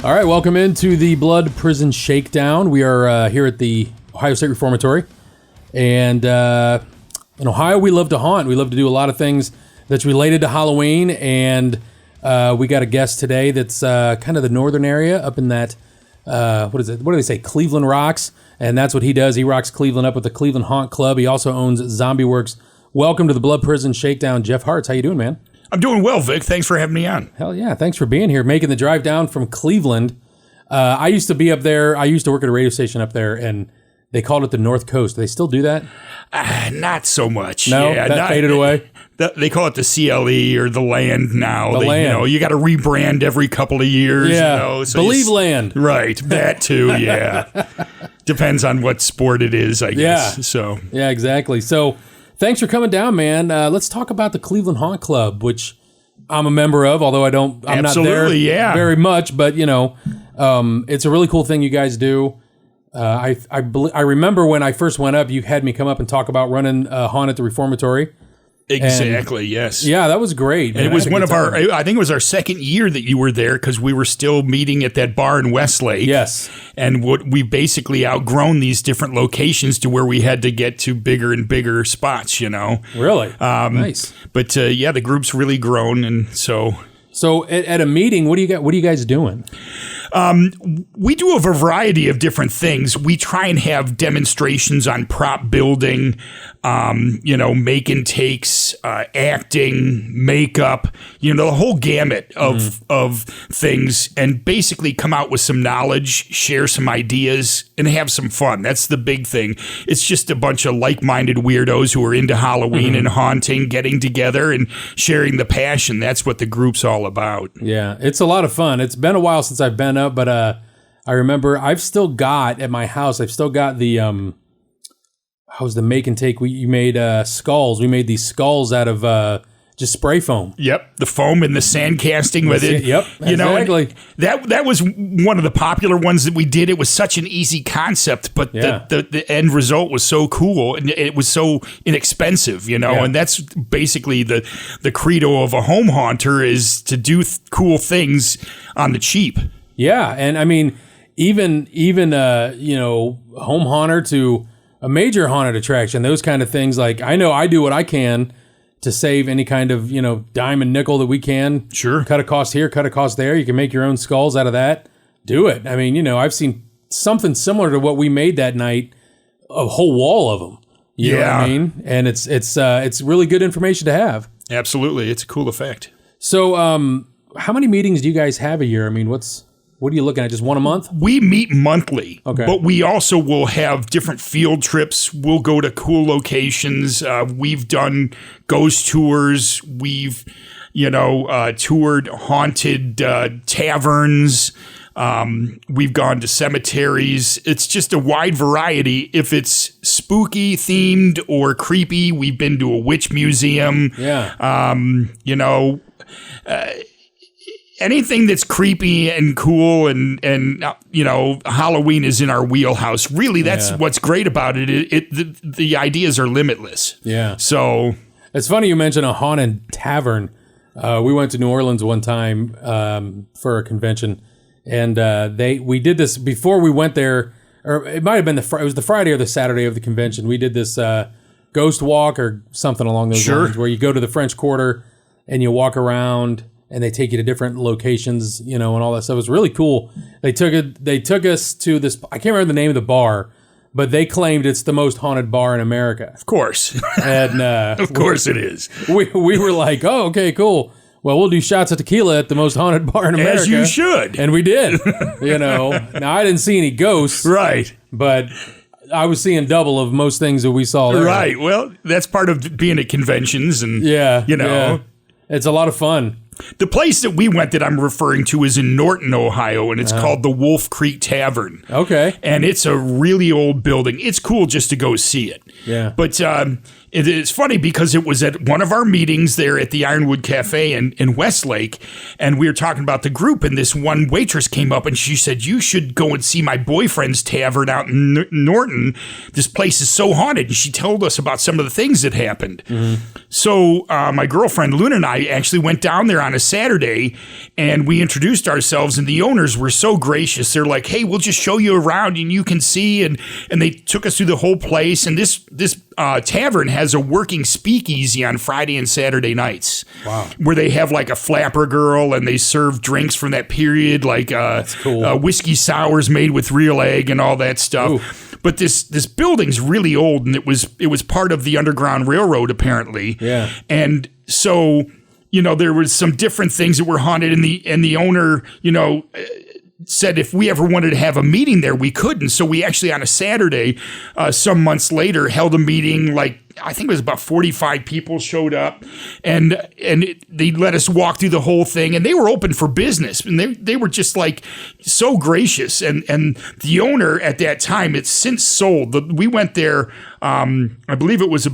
All right, welcome into the Blood Prison Shakedown. We are here at the Ohio State Reformatory. And in Ohio, we love to haunt. We love to do a lot of things that's related to Halloween. And we got a guest today that's kind of the northern area up in that, what is it? What do they say? Cleveland Rocks. And that's what he does. He rocks Cleveland up with the Cleveland Haunt Club. He also owns Zombie Works. Welcome to the Blood Prison Shakedown, Jeff Hartz. How you doing, man? I'm doing well, Vic. Thanks for having me on. Hell yeah. Thanks for being here, making the drive down from Cleveland. I used to be up there. I used to work at a radio station up there, and they called it the North Coast. Do they still do that? Not so much. No? Yeah, that faded away? They call it the CLE or the land now. The land. You know, you got to rebrand every couple of years. Yeah. You know, so Believe land. Right. That too, yeah. Depends on what sport it is, I guess. Yeah. So. Yeah, exactly. So thanks for coming down, man. Let's talk about the Cleveland Haunt Club, which I'm a member of, although I'm not there very much, but you know, it's a really cool thing you guys do. I remember when I first went up, you had me come up and talk about running a haunt at the Reformatory. Exactly. Yes. Yeah, that was great. And it was one of our. I think it was our second year that you were there because we were still meeting at that bar in Westlake. Yes. And we basically outgrown these different locations to where we had to get to bigger and bigger spots. You know. Really. Nice. But yeah, the group's really grown, and so. So at a meeting, what do you guys doing? We do a variety of different things. We try and have demonstrations on prop building, make and takes, acting, makeup, the whole gamut of things, and basically come out with some knowledge, share some ideas, and have some fun. That's the big thing. It's just a bunch of like-minded weirdos who are into Halloween and haunting, getting together and sharing the passion. That's what the group's all about. Yeah, it's a lot of fun. It's been a while since I've been up, but I remember I've still got at my house. I've still got the how was the make and take? You made skulls. We made these skulls out of just spray foam. Yep, the foam and the sand casting with it. Yep, exactly. That was one of the popular ones that we did. It was such an easy concept, but the end result was so cool, and it was so inexpensive, and that's basically the credo of a home haunter is to do cool things on the cheap. Yeah, and I mean, even home haunter to a major haunted attraction, those kind of things. Like, I know I do what I can to save any kind of, dime and nickel that we can. Sure. Cut a cost here, cut a cost there. You can make your own skulls out of that. Do it. I mean, I've seen something similar to what we made that night, a whole wall of them. You know what I mean? And it's really good information to have. Absolutely. It's a cool effect. So, how many meetings do you guys have a year? I mean, what are you looking at? Just one a month? We meet monthly, okay, but we also will have different field trips. We'll go to cool locations. We've done ghost tours. We've, toured haunted taverns. We've gone to cemeteries. It's just a wide variety. If it's spooky themed or creepy, we've been to a witch museum. Yeah. Anything that's creepy and cool and Halloween is in our wheelhouse. Really, that's what's great about it. The ideas are limitless. Yeah. So it's funny you mention a haunted tavern. We went to New Orleans one time for a convention, and we did this before we went there, or it might have been it was the Friday or the Saturday of the convention. We did this ghost walk or something along those lines, where you go to the French Quarter and you walk around. And they take you to different locations, and all that stuff. It was really cool. They took us to this. I can't remember the name of the bar, but they claimed it's the most haunted bar in America. Of course, and of course it is. We were like, oh, okay, cool. Well, we'll do shots of tequila at the most haunted bar in America. As you should, and we did. Now I didn't see any ghosts, right? But I was seeing double of most things that we saw there. Right. Well, that's part of being at conventions, and it's a lot of fun. The place that we went that I'm referring to is in Norton, Ohio, and it's called the Wolf Creek Tavern. Okay. And it's a really old building. It's cool just to go see it. Yeah. But it's funny because it was at one of our meetings there at the Ironwood Cafe in Westlake, and we were talking about the group, and this one waitress came up and she said, you should go and see my boyfriend's tavern out in Norton. This place is so haunted. And she told us about some of the things that happened. Mm-hmm. So my girlfriend Luna and I actually went down there on a Saturday, and we introduced ourselves, and the owners were so gracious. They're like, "Hey, we'll just show you around, and you can see." And they took us through the whole place. And this tavern has a working speakeasy on Friday and Saturday nights. Wow. Where they have like a flapper girl, and they serve drinks from that period, like That's cool. whiskey sours made with real egg and all that stuff. Ooh. But this building's really old, and it was part of the Underground Railroad, apparently. Yeah. And so, there was some different things that were haunted, and the owner, said if we ever wanted to have a meeting there, we could. And so we actually, on a Saturday, some months later, held a meeting. Like, I think it was about 45 people showed up, and they let us walk through the whole thing, and they were open for business, and they were just like so gracious. And the owner at that time, it's since sold. We went there, I believe it was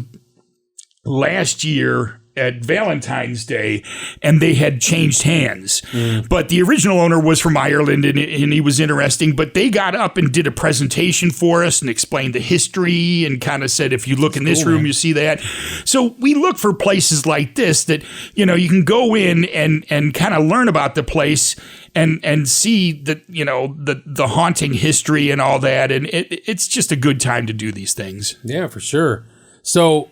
last year at Valentine's Day, and they had changed hands. But the original owner was from Ireland, and he was interesting. But they got up and did a presentation for us and explained the history and kind of said, if you look in this room, you see that. So we look for places like this that, you can go in and kind of learn about the place and see that, the haunting history and all that. And it's just a good time to do these things. Yeah, for sure. So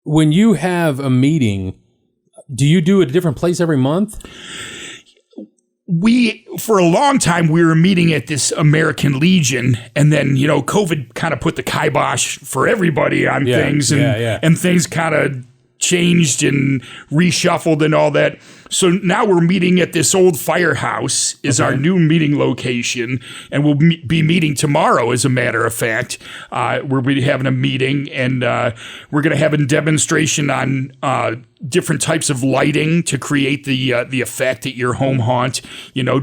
when you have a meeting, do you do it at a different place every month? For a long time, we were meeting at this American Legion, and then, COVID kind of put the kibosh for everybody on things, and things kind of changed and reshuffled and all that. So now we're meeting at this old firehouse is our new meeting location, and we'll be meeting tomorrow, as a matter of fact. We'll be having a meeting, and we're going to have a demonstration on different types of lighting to create the effect at your home haunt,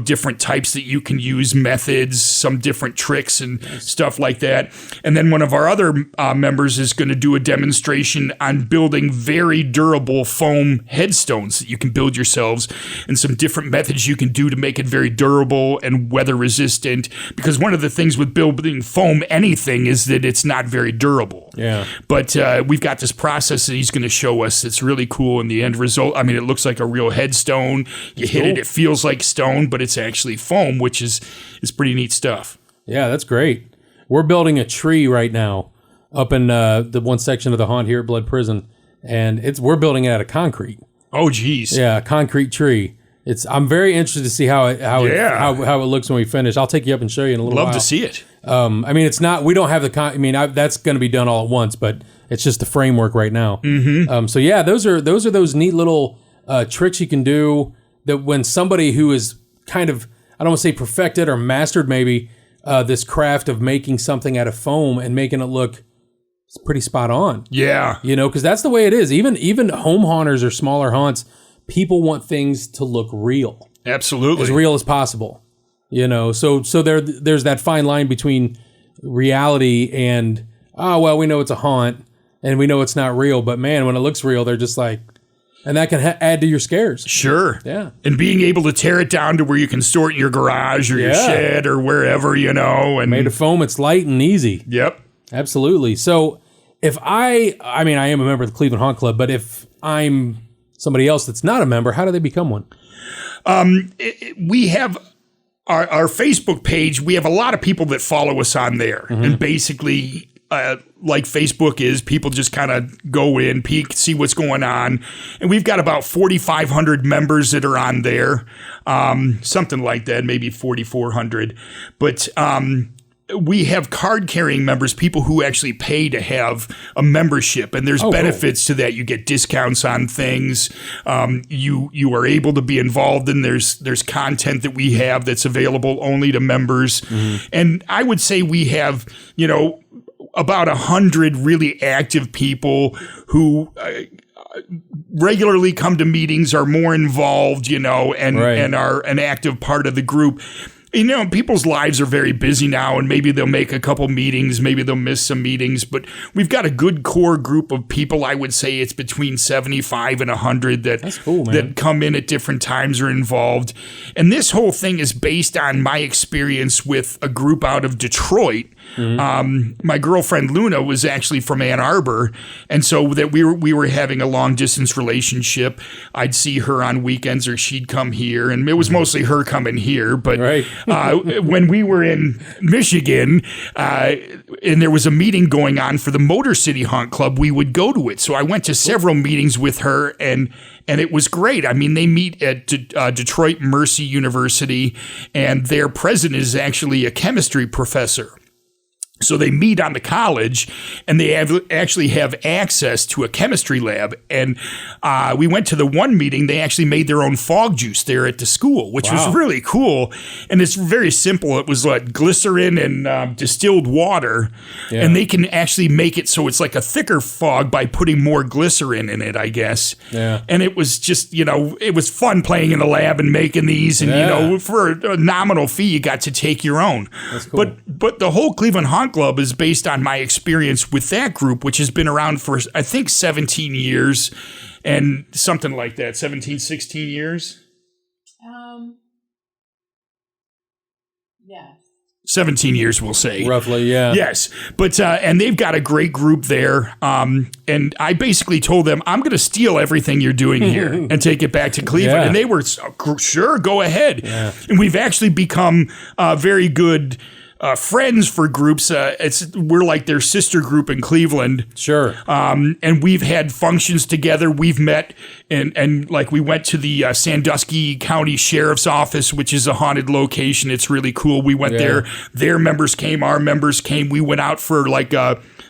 different types that you can use, methods, some different tricks and stuff like that. And then one of our other members is going to do a demonstration on building very durable foam headstones that you can build yourselves, and some different methods you can do to make it very durable and weather resistant. Because one of the things with building foam anything is that it's not very durable. Yeah. But we've got this process that he's going to show us. It's really cool. And the end result, I mean, it looks like a real headstone. You hit it, it feels like stone, but it's actually foam, which is pretty neat stuff. Yeah, that's great. We're building a tree right now up in the one section of the haunt here at Blood Prison, and we're building it out of concrete. Oh, geez. Yeah, a concrete tree. I'm very interested to see how it looks when we finish. I'll take you up and show you in a little while. Love to see it. I mean, it's not. We don't have the. That's going to be done all at once, but it's just the framework right now. Mm-hmm. So yeah, those are those neat little tricks you can do that when somebody who is kind of, I don't want to say perfected or mastered maybe this craft of making something out of foam and making it look pretty spot on. Yeah, because that's the way it is. Even home haunters or smaller haunts, people want things to look real. Absolutely, as real as possible. So there's that fine line between reality and we know it's a haunt and we know it's not real, but man, when it looks real, they're just like, and that can add to your scares. Sure. Yeah. And being able to tear it down to where you can store it in your garage or your shed or wherever, and made of foam, it's light and easy. Yep. Absolutely. So if I am a member of the Cleveland Haunt Club, but if I'm somebody else that's not a member, how do they become one? We have our Facebook page. We have a lot of people that follow us on there. Mm-hmm. And basically, like Facebook is, people just kind of go in, peek, see what's going on. And we've got about 4,500 members that are on there. Something like that, maybe 4,400. But we have card-carrying members, people who actually pay to have a membership, and there's benefits to that. You get discounts on things. You are able to be involved, and there's content that we have that's available only to members. Mm-hmm. And I would say we have, about 100 really active people who regularly come to meetings, are more involved, and are an active part of the group. People's lives are very busy now, and maybe they'll make a couple meetings, maybe they'll miss some meetings, but we've got a good core group of people. I would say it's between 75 and 100 That's cool, man. that come in at different times, are involved. And this whole thing is based on my experience with a group out of Detroit My girlfriend Luna was actually from Ann Arbor, and so that we were having a long distance relationship. I'd see her on weekends, or she'd come here, and it was mostly her coming here. But when we were in Michigan, and there was a meeting going on for the Motor City Haunt Club, we would go to it. So I went to several meetings with her, and it was great. I mean, they meet at Detroit Mercy University, and their president is actually a chemistry professor. So they meet on the college, and they actually have access to a chemistry lab. And we went to the one meeting. They actually made their own fog juice there at the school, which was really cool. And it's very simple. It was like glycerin and distilled water. Yeah. And they can actually make it so it's like a thicker fog by putting more glycerin in it, I guess. Yeah. And it was just, it was fun playing in the lab and making these. And, for a nominal fee, you got to take your own. That's cool. But the whole Cleveland Haunt Club is based on my experience with that group, which has been around for, I think, 17 years and something like that. 17, 16 years? Yes. 17 years, we'll say. Roughly, yeah. Yes. But, and they've got a great group there. And I basically told them, I'm going to steal everything you're doing here and take it back to Cleveland. Yeah. And they were, sure, go ahead. Yeah. And we've actually become very good friends for groups. We're like their sister group in Cleveland. Sure. And we've had functions together. We've met and like we went to the Sandusky County Sheriff's Office, which is a haunted location. It's really cool. We went there. Their members came. Our members came. We went out for like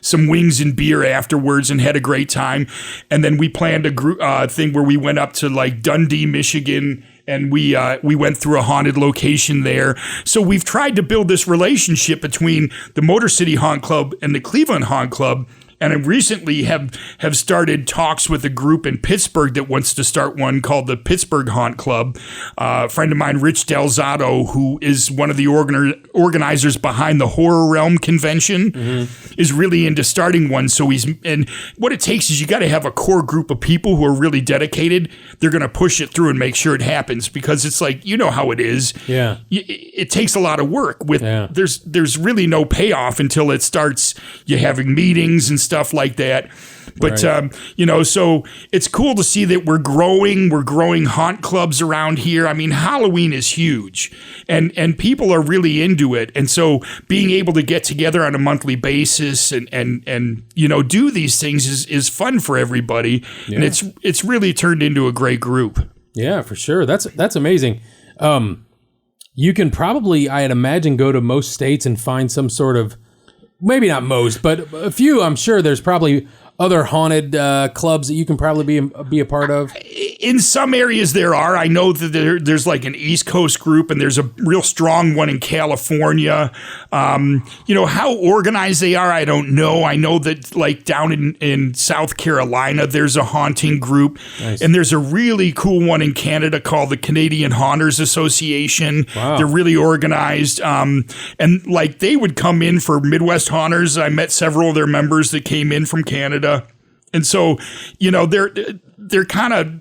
some wings and beer afterwards and had a great time. And then we planned a group thing where we went up to like Dundee, Michigan, and we went through a haunted location there. So we've tried to build this relationship between the Motor City Haunt Club and the Cleveland Haunt Club. And I recently have started talks with a group in Pittsburgh that wants to start one called the Pittsburgh Haunt Club. A friend of mine, Rich Delzato, who is one of the organizers behind the Horror Realm convention, is really into starting one. So and what it takes is you got to have a core group of people who are really dedicated. They're going to push it through and make sure it happens, because it's like, you know how it is. Yeah, it takes a lot of work. There's really no payoff until it starts. You having meetings and stuff like that. But, so it's cool to see that we're growing haunt clubs around here. I mean, Halloween is huge and people are really into it. And so being able to get together on a monthly basis and do these things is fun for everybody. Yeah. And it's really turned into a great group. Yeah, for sure. That's amazing. You can probably, I'd imagine, go to most states and find some sort of, maybe not most, but a few. I'm sure there's probably other haunted clubs that you can probably be a part of? In some areas there are. I know that there's like an East Coast group, and there's a real strong one in California. How organized they are, I don't know. I know that like down in South Carolina, there's a haunting group. Nice. And there's a really cool one in Canada called the Canadian Haunters Association. Wow. They're really organized. And like they would come in for Midwest Haunters. I met several of their members that came in from Canada. And so, they're kind of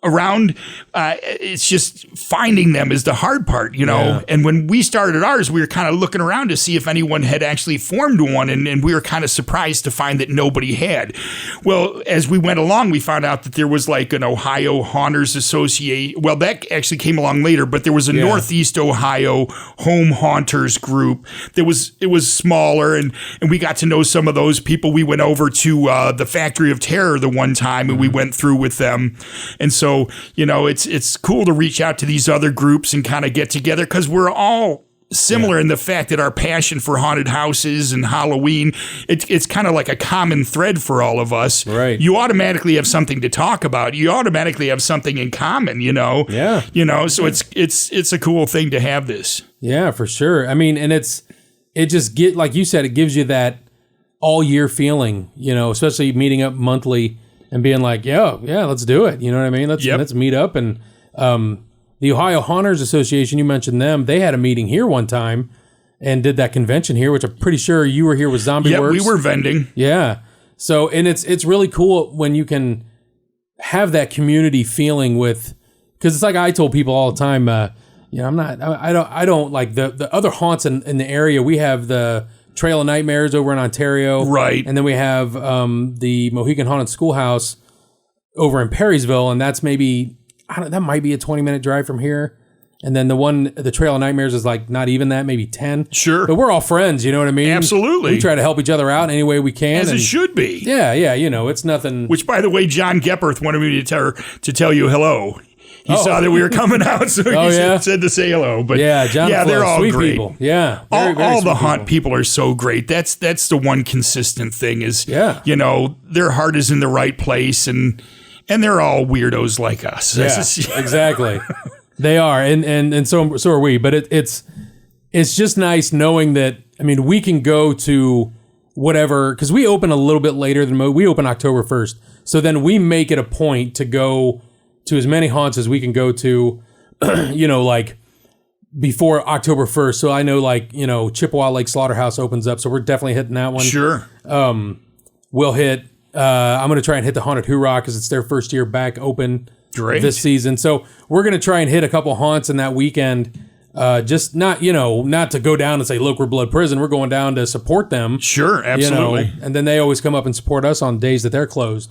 around. It's just finding them is the hard part, Yeah. And when we started ours, we were kind of looking around to see if anyone had actually formed one. And we were kind of surprised to find that nobody had. Well, as we went along, we found out that there was like an Ohio Haunters Association. Well, that actually came along later, but there was a Northeast Ohio Home Haunters group. It was smaller, and we got to know some of those people. We went over to the Factory of Terror the one time, and we went through with them. And so, it's cool to reach out to these other groups and kind of get together, because we're all similar in the fact that our passion for haunted houses and Halloween, it's kind of like a common thread for all of us. Right. You automatically have something to talk about. You automatically have something in common, Yeah. So it's a cool thing to have this. Yeah, for sure. I mean, and it just like you said, it gives you that all year feeling, especially meeting up monthly and being like, yeah, let's do it. You know what I mean? Let's meet up. And the Ohio Haunters Association, you mentioned them. They had a meeting here one time and did that convention here, which I'm pretty sure you were here with Zombie Works. Yeah, we were vending. Yeah. So, and it's really cool when you can have that community feeling with, because it's like I told people all the time, I don't like the other haunts in the area. We have the Trail of Nightmares over in Ontario. Right. And then we have the Mohegan Haunted Schoolhouse over in Perrysville, and that's maybe, that might be a 20-minute drive from here. And then the Trail of Nightmares is like not even that, maybe 10. Sure. But we're all friends, you know what I mean? Absolutely. We try to help each other out any way we can. As it should be. Yeah, it's nothing. Which, by the way, John Gepperth wanted me to tell you hello. He saw that we were coming out, so he said to say hello. But John they're all sweet great. People. Yeah, all the haunt people are so great. That's the one consistent thing is, their heart is in the right place, and they're all weirdos like us. Yeah, exactly. They are, and so are we. But it's just nice knowing that. I mean, we can go to whatever, because we open a little bit later than we open October 1st. So then we make it a point to go to as many haunts as we can go to, like before October 1st. So I know Chippewa Lake Slaughterhouse opens up. So we're definitely hitting that one. Sure. We'll hit, I'm going to try and hit the Haunted Hoorah because it's their first year back open this season. So we're going to try and hit a couple haunts in that weekend. Just not to go down and say, look, we're Blood Prison. We're going down to support them. Sure, absolutely. And then they always come up and support us on days that they're closed.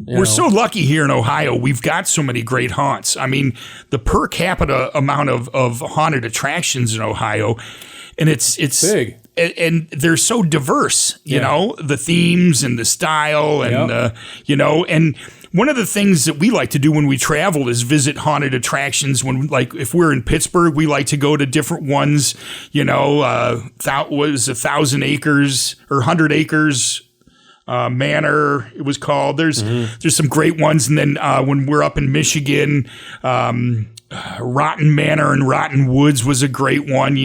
We're so lucky here in Ohio. We've got so many great haunts. I mean, the per capita amount of haunted attractions in Ohio, and it's big. And they're so diverse, you know, the themes and the style and, and one of the things that we like to do when we travel is visit haunted attractions. If we're in Pittsburgh, we like to go to different ones, was 1,000 acres or 100 acres Manor, it was called. There's some great ones. And then when we're up in Michigan, Rotten Manor and Rotten Woods was a great one.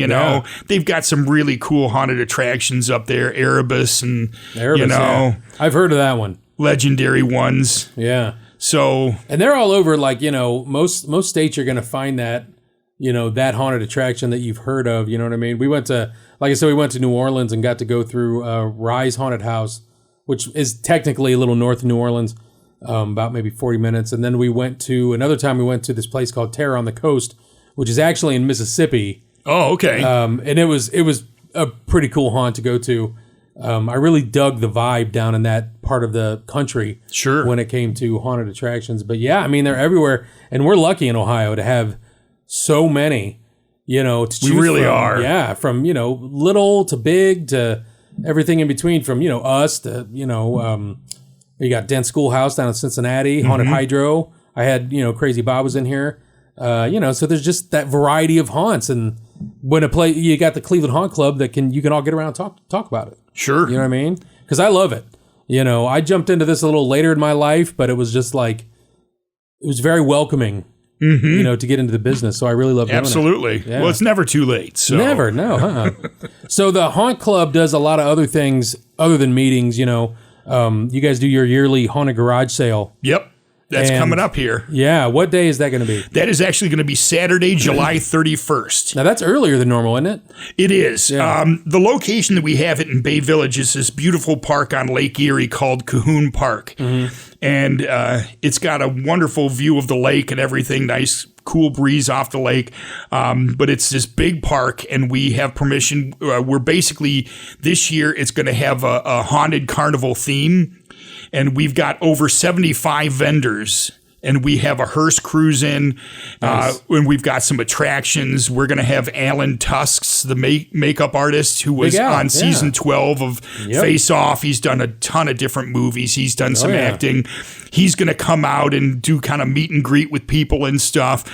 They've got some really cool haunted attractions up there. Erebus and I've heard of that one. Legendary ones. Yeah. So, and they're all over. Most states you're going to find that that haunted attraction that you've heard of. You know what I mean? We went to New Orleans and got to go through Rise Haunted House, which is technically a little north of New Orleans. About maybe 40 minutes. And then we went to this place called Terror on the Coast, which is actually in Mississippi. Oh, okay. And it was a pretty cool haunt to go to. I really dug the vibe down in that part of the country. Sure. When it came to haunted attractions. But yeah, I mean, they're everywhere. And we're lucky in Ohio to have so many, to choose We really from. are. Yeah. From, little to big to everything in between, from, us to, you got Dent Schoolhouse down in Cincinnati, Haunted Hydro. I had, Crazy Bob was in here. So there's just that variety of haunts. And when you got the Cleveland Haunt Club that you can all get around and talk about it. Sure. You know what I mean? Because I love it. I jumped into this a little later in my life, but it was just it was very welcoming, to get into the business. So I really love doing it. Absolutely. Yeah. Well, it's never too late. So. Never, no. So the Haunt Club does a lot of other things other than meetings, you guys do your yearly haunted garage sale. Yep. That's coming up here. Yeah. What day is that going to be? That is actually going to be Saturday, July 31st. Now, that's earlier than normal, isn't it? It is. Yeah. The location that we have it in Bay Village is this beautiful park on Lake Erie called Cahoon Park. And it's got a wonderful view of the lake and everything, nice cool breeze off the lake. But it's this big park, and we have permission. We're basically, this year, it's going to have a haunted carnival theme. And we've got over 75 vendors, and we have a hearse cruise in, Nice. and we've got some attractions. We're going to have Alan Tusks, the makeup artist who was on season 12 of Face Off. He's done a ton of different movies. He's done some acting. He's going to come out and do kind of meet and greet with people and stuff.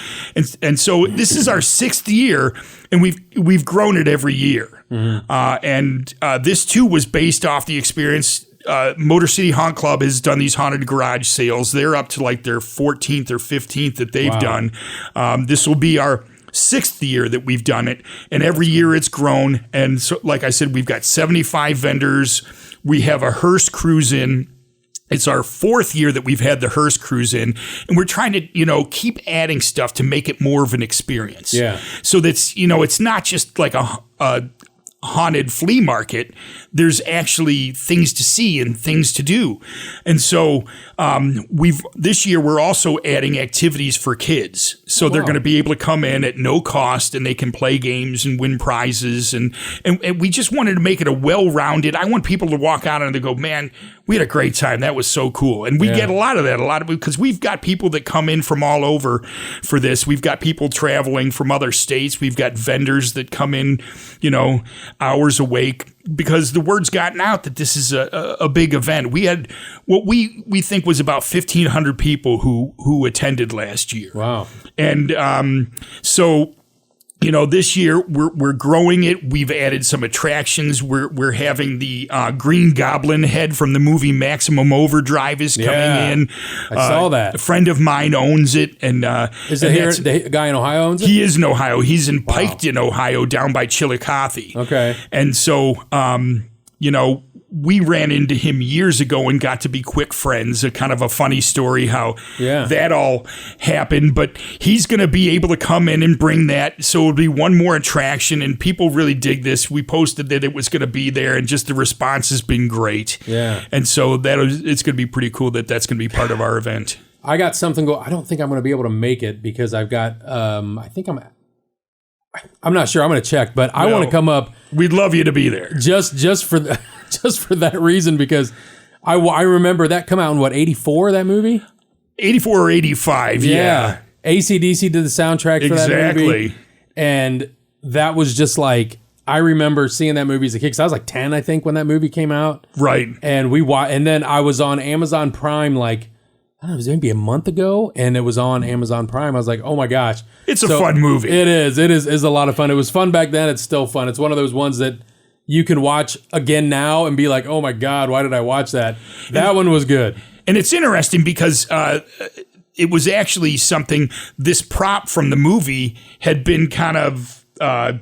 And so this is our 6th year, and we've grown it every year. And this too was based off the experience. Motor City Haunt Club has done these haunted garage sales. They're up to their 14th or 15th that they've done. This will be our 6th year that we've done it. And every year it's grown. And so, like I said, we've got 75 vendors. We have a hearse cruise in. It's our 4th year that we've had the hearse cruise in, and we're trying to, keep adding stuff to make it more of an experience. Yeah. So that's, it's not just like a haunted flea market, there's actually things to see and things to do. And so this year we're also adding activities for kids. So they're going to be able to come in at no cost and they can play games and win prizes. And we just wanted to make it a well-rounded. I want people to walk out and they go, man, we had a great time. That was so cool. And we get a lot of that, because we've got people that come in from all over for this. We've got people traveling from other states. We've got vendors that come in, hours away, because the word's gotten out that this is a big event. We had what we think was about 1,500 people who attended last year. Wow. And so, this year we're growing it. We've added some attractions. We're having the Green Goblin head from the movie Maximum Overdrive is coming in. I saw that. A friend of mine owns it, and is it here? The guy in Ohio owns it? He is in Ohio. He's in Piketon, Ohio, down by Chillicothe. Okay. And so, we ran into him years ago and got to be quick friends. A kind of a funny story how that all happened. But he's going to be able to come in and bring that. So it'll be one more attraction, and people really dig this. We posted that it was going to be there, and just the response has been great. Yeah. And so it's going to be pretty cool that's going to be part of our event. I got something I don't think I'm going to be able to make it because I've got. I'm not sure. I'm going to check, but I want to come up. We'd love you to be there. Just for that reason, because I remember that come out in 84, that movie? 84 or 85, yeah. AC/DC did the soundtrack for that movie. And that was just like, I remember seeing that movie as a kid, because I was like 10, I think, when that movie came out. Right. And and then I was on Amazon Prime, like, I don't know, it was maybe a month ago, and it was on Amazon Prime. I was like, oh my gosh. It's a fun movie. It is. It is a lot of fun. It was fun back then. It's still fun. It's one of those ones that you can watch again now and be like, oh my God, why did I watch that? That one was good. And it's interesting because it was actually something, this prop from the movie had been kind of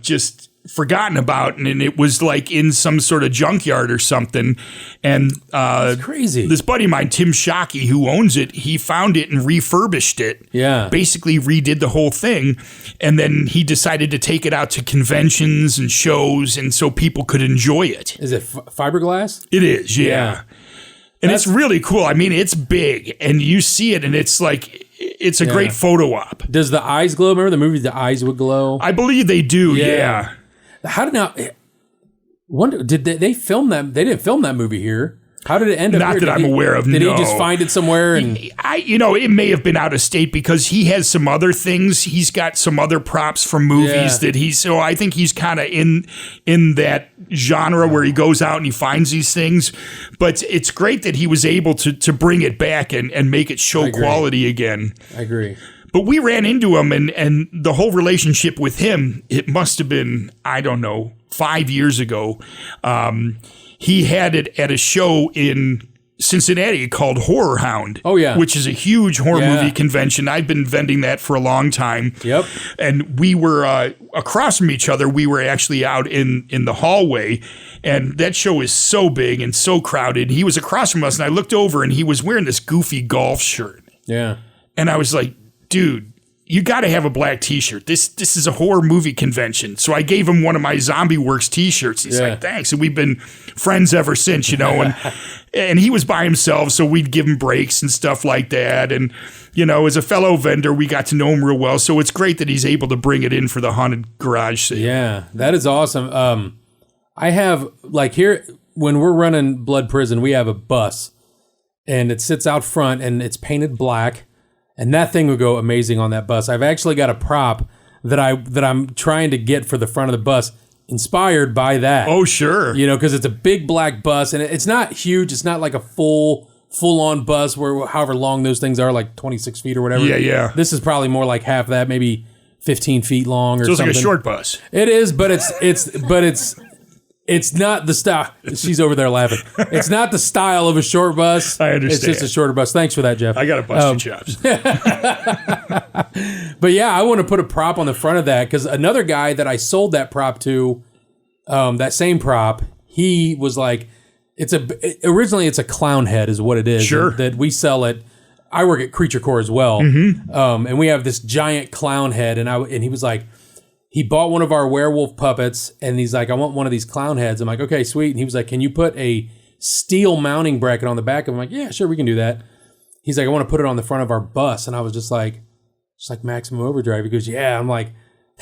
just forgotten about, and it was like in some sort of junkyard or something. And it's crazy. This buddy of mine, Tim Shockey, who owns it, he found it and refurbished it. Yeah. Basically redid the whole thing. And then he decided to take it out to conventions and shows, and so people could enjoy it. Is it fiberglass? It is, yeah. And it's really cool. I mean, it's big, and you see it, and it's like, it's a great photo op. Does the eyes glow? Remember the movie The Eyes Would Glow? I believe they do, yeah. How did now? Did they film that? They didn't film that movie here. How did it end up Not here? that I'm aware of, Did no. he just find it somewhere? And it may have been out of state, because he has some other things. He's got some other props from movies that so I think he's kind of in that genre where he goes out and he finds these things. But it's great that he was able to bring it back and make it show quality again. I agree. But we ran into him, and the whole relationship with him, it must have been, I don't know, 5 years ago. He had it at a show in Cincinnati called Horror Hound. Oh, yeah. Which is a huge horror movie convention. I've been vending that for a long time. Yep. And we were across from each other. We were actually out in the hallway. And that show is so big and so crowded. He was across from us, and I looked over, and he was wearing this goofy golf shirt. Yeah. And I was like, dude, you got to have a black T-shirt. This is a horror movie convention. So I gave him one of my Zombie Works T-shirts. He's like, thanks. And we've been friends ever since, and he was by himself, so we'd give him breaks and stuff like that. And, as a fellow vendor, we got to know him real well. So it's great that he's able to bring it in for the haunted garage sale. Yeah, that is awesome. I have, like, here, when we're running Blood Prison, we have a bus, and it sits out front, and it's painted black. And that thing would go amazing on that bus. I've actually got a prop that I'm trying to get for the front of the bus, inspired by that. Oh, sure. Because it's a big black bus, and it's not huge. It's not like a full-on bus where however long those things are, like 26 feet or whatever. Yeah. This is probably more like half that, maybe 15 feet long or something. So it's like a short bus. It is, but it's not the style. She's over there laughing. It's not the style of a short bus. I understand. It's just a shorter bus. Thanks for that, Jeff. I got to bust your chops. But yeah, I want to put a prop on the front of that, because another guy that I sold that prop to, that same prop, he was like, originally it's a clown head is what it is. Sure. That we sell it. I work at Creature Core as well. Mm-hmm. And we have this giant clown head, and he was like, he bought one of our werewolf puppets, and he's like, I want one of these clown heads. I'm like, okay, sweet. And he was like, can you put a steel mounting bracket on the back? I'm like, yeah, sure, we can do that. He's like, I want to put it on the front of our bus. And I was just like Maximum Overdrive. He goes, yeah. I'm like,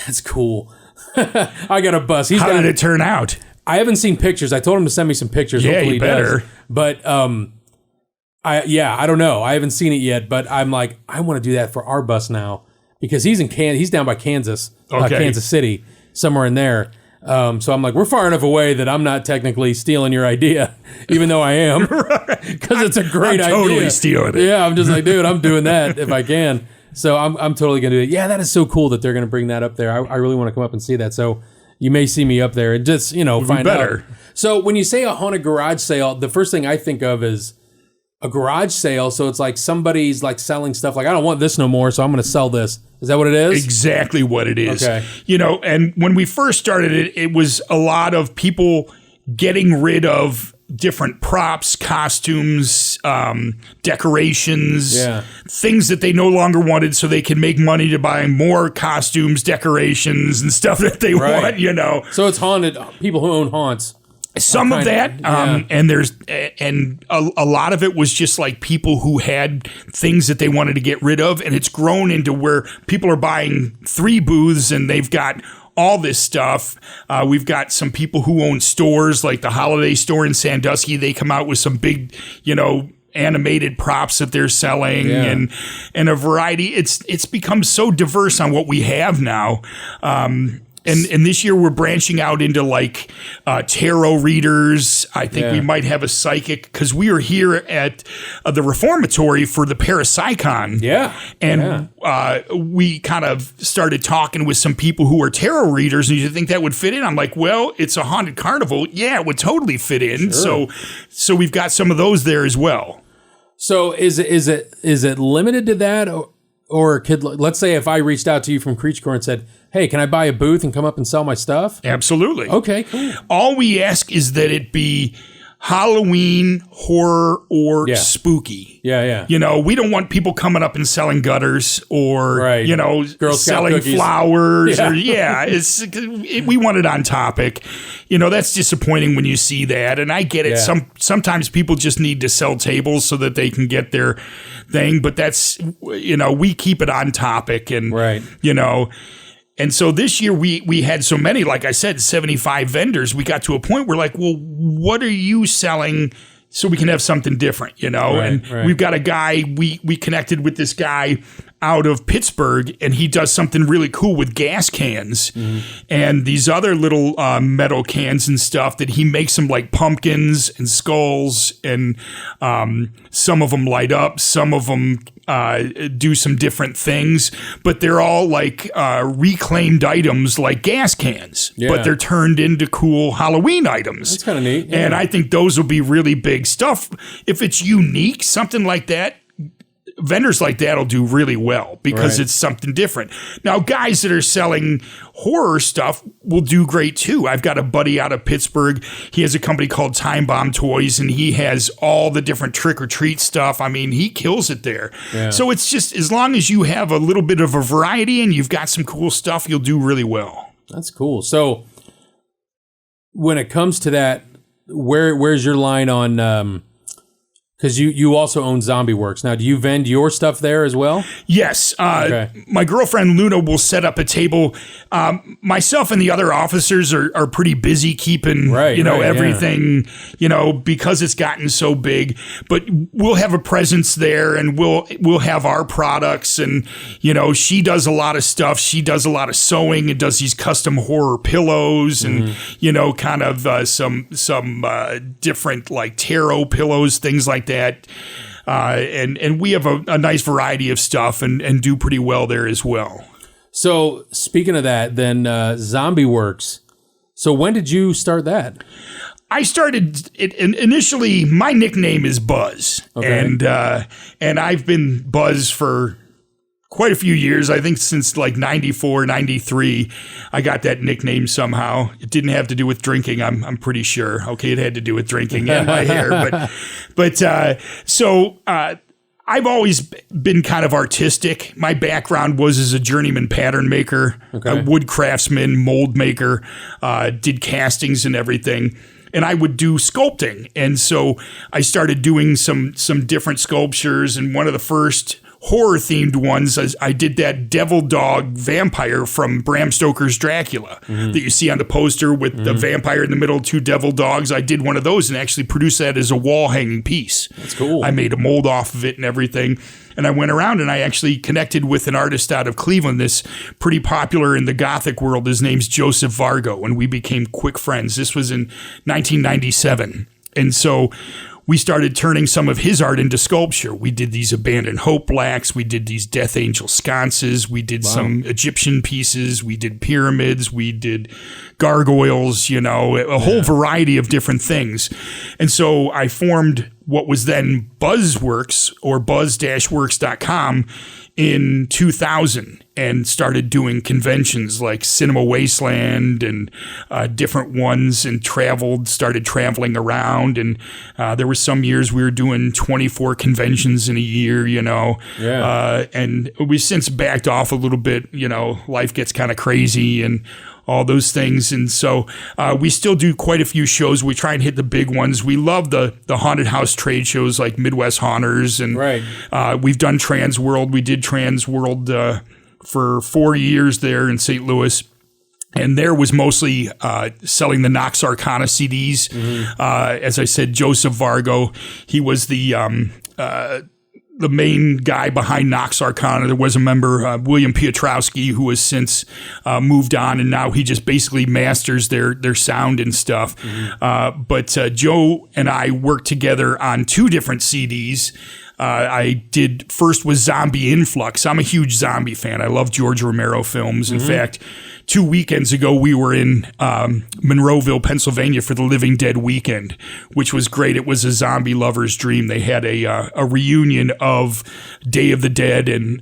that's cool. I got a bus. How did it turn out? I haven't seen pictures. I told him to send me some pictures. Yeah, Hopefully you better. Does. But I don't know. I haven't seen it yet. But I'm like, I want to do that for our bus now because he's down by Kansas, Kansas City, somewhere in there. So I'm like, we're far enough away that I'm not technically stealing your idea, even though I am, because it's a great idea. Totally stealing it. Yeah, I'm just like, dude, I'm doing that if I can. So I'm totally gonna do it. Yeah, that is so cool that they're gonna bring that up there. I really want to come up and see that. So you may see me up there and just find out. So when you say a haunted garage sale, the first thing I think of is a garage sale. So it's like somebody's like selling stuff. Like I don't want this no more, so I'm gonna sell this. Is that what it is? Exactly what it is. Okay. And when we first started it was a lot of people getting rid of different props, costumes, decorations, things that they no longer wanted so they can make money to buy more costumes, decorations, and stuff that they want, So it's haunted, people who own haunts. Some of that, and a lot of it was just like people who had things that they wanted to get rid of, and it's grown into where people are buying 3 booths and they've got all this stuff. We've got some people who own stores, like the Holiday Store in Sandusky. They come out with some big, animated props that they're selling, and a variety. It's become so diverse on what we have now. And this year we're branching out into like tarot readers. I think we might have a psychic because we are here at the Reformatory for the Parapsychon. Yeah. And we kind of started talking with some people who are tarot readers, and you think that would fit in? I'm like, well, it's a haunted carnival. Yeah, it would totally fit in. Sure. So we've got some of those there as well. So is it limited to that? Or let's say if I reached out to you from Creechcore and said, hey, can I buy a booth and come up and sell my stuff? Absolutely. Okay, cool. All we ask is that it be Halloween, horror, or spooky. Yeah. We don't want people coming up and selling gutters or, Girl Scout selling cookies. Flowers. We want it on topic. That's disappointing when you see that. And I get it. Yeah. Sometimes people just need to sell tables so that they can get their thing. But that's, we keep it on topic. And, And so this year we had so many, like I said, 75 vendors. We got to a point where like, well, what are you selling so we can have something different, And we've got a guy, we connected with this guy out of Pittsburgh, and he does something really cool with gas cans and these other little metal cans and stuff that he makes them like pumpkins and skulls, and some of them light up, some of them do some different things, but they're all like reclaimed items like gas cans, but they're turned into cool Halloween items. That's kind of neat. Yeah. And I think those will be really big stuff. If it's unique, something like that, vendors like that will do really well because it's something different. Now, guys that are selling horror stuff will do great too. I've got a buddy out of Pittsburgh. He has a company called Time Bomb Toys, and he has all the different trick or treat stuff. I mean, he kills it there. Yeah. So it's just, as long as you have a little bit of a variety and you've got some cool stuff, you'll do really well. That's cool. So when it comes to that, where's your line on, because you also own Zombie Works. Now, do you vend your stuff there as well? Yes. My girlfriend Luna will set up a table. Myself and the other officers are pretty busy keeping everything, because it's gotten so big. But we'll have a presence there, and we'll have our products. And she does a lot of stuff. She does a lot of sewing and does these custom horror pillows, and kind of some different like tarot pillows, things like that. And we have a nice variety of stuff and do pretty well there as well. So speaking of that, then Zombie Works. So when did you start that? I started it initially. My nickname is Buzz, and I've been Buzz for quite a few years. I think since like 94, 93, I got that nickname somehow. It didn't have to do with drinking, I'm pretty sure. Okay, it had to do with drinking and my hair. So I've always been kind of artistic. My background was as a journeyman pattern maker, a wood craftsman, mold maker, did castings and everything. And I would do sculpting. And so I started doing some different sculptures. And one of the first horror-themed ones, I did that devil dog vampire from Bram Stoker's Dracula that you see on the poster with the vampire in the middle, 2 devil dogs. I did one of those and actually produced that as a wall-hanging piece. That's cool. I made a mold off of it and everything. And I went around and I actually connected with an artist out of Cleveland that's pretty popular in the Gothic world. His name's Joseph Vargo, and we became quick friends. This was in 1997. And so we started turning some of his art into sculpture. We did these abandoned hope blacks. We did these Death Angel sconces. We did some Egyptian pieces. We did pyramids. We did gargoyles, a whole variety of different things. And so I formed what was then Buzzworks or buzz-works.com in 2000 and started doing conventions like Cinema Wasteland and different ones, and started traveling around. And there were some years we were doing 24 conventions in a year, and we since backed off a little bit. Life gets kind of crazy and all those things. And so we still do quite a few shows. We try and hit the big ones. We love the haunted house trade shows like Midwest Haunters. And we've done Trans World. We did Trans World for 4 years there in St. Louis. And there was mostly selling the Nox Arcana CDs. As I said, Joseph Vargo, he was the main guy behind Nox Arcana. There was a member, William Piotrowski, who has since moved on, and now he just basically masters their sound and stuff. But Joe and I worked together on 2 different CDs. First was Zombie Influx. I'm a huge zombie fan. I love George Romero films. In fact, 2 weekends ago, we were in Monroeville, Pennsylvania for the Living Dead weekend, which was great. It was a zombie lover's dream. They had a reunion of Day of the Dead and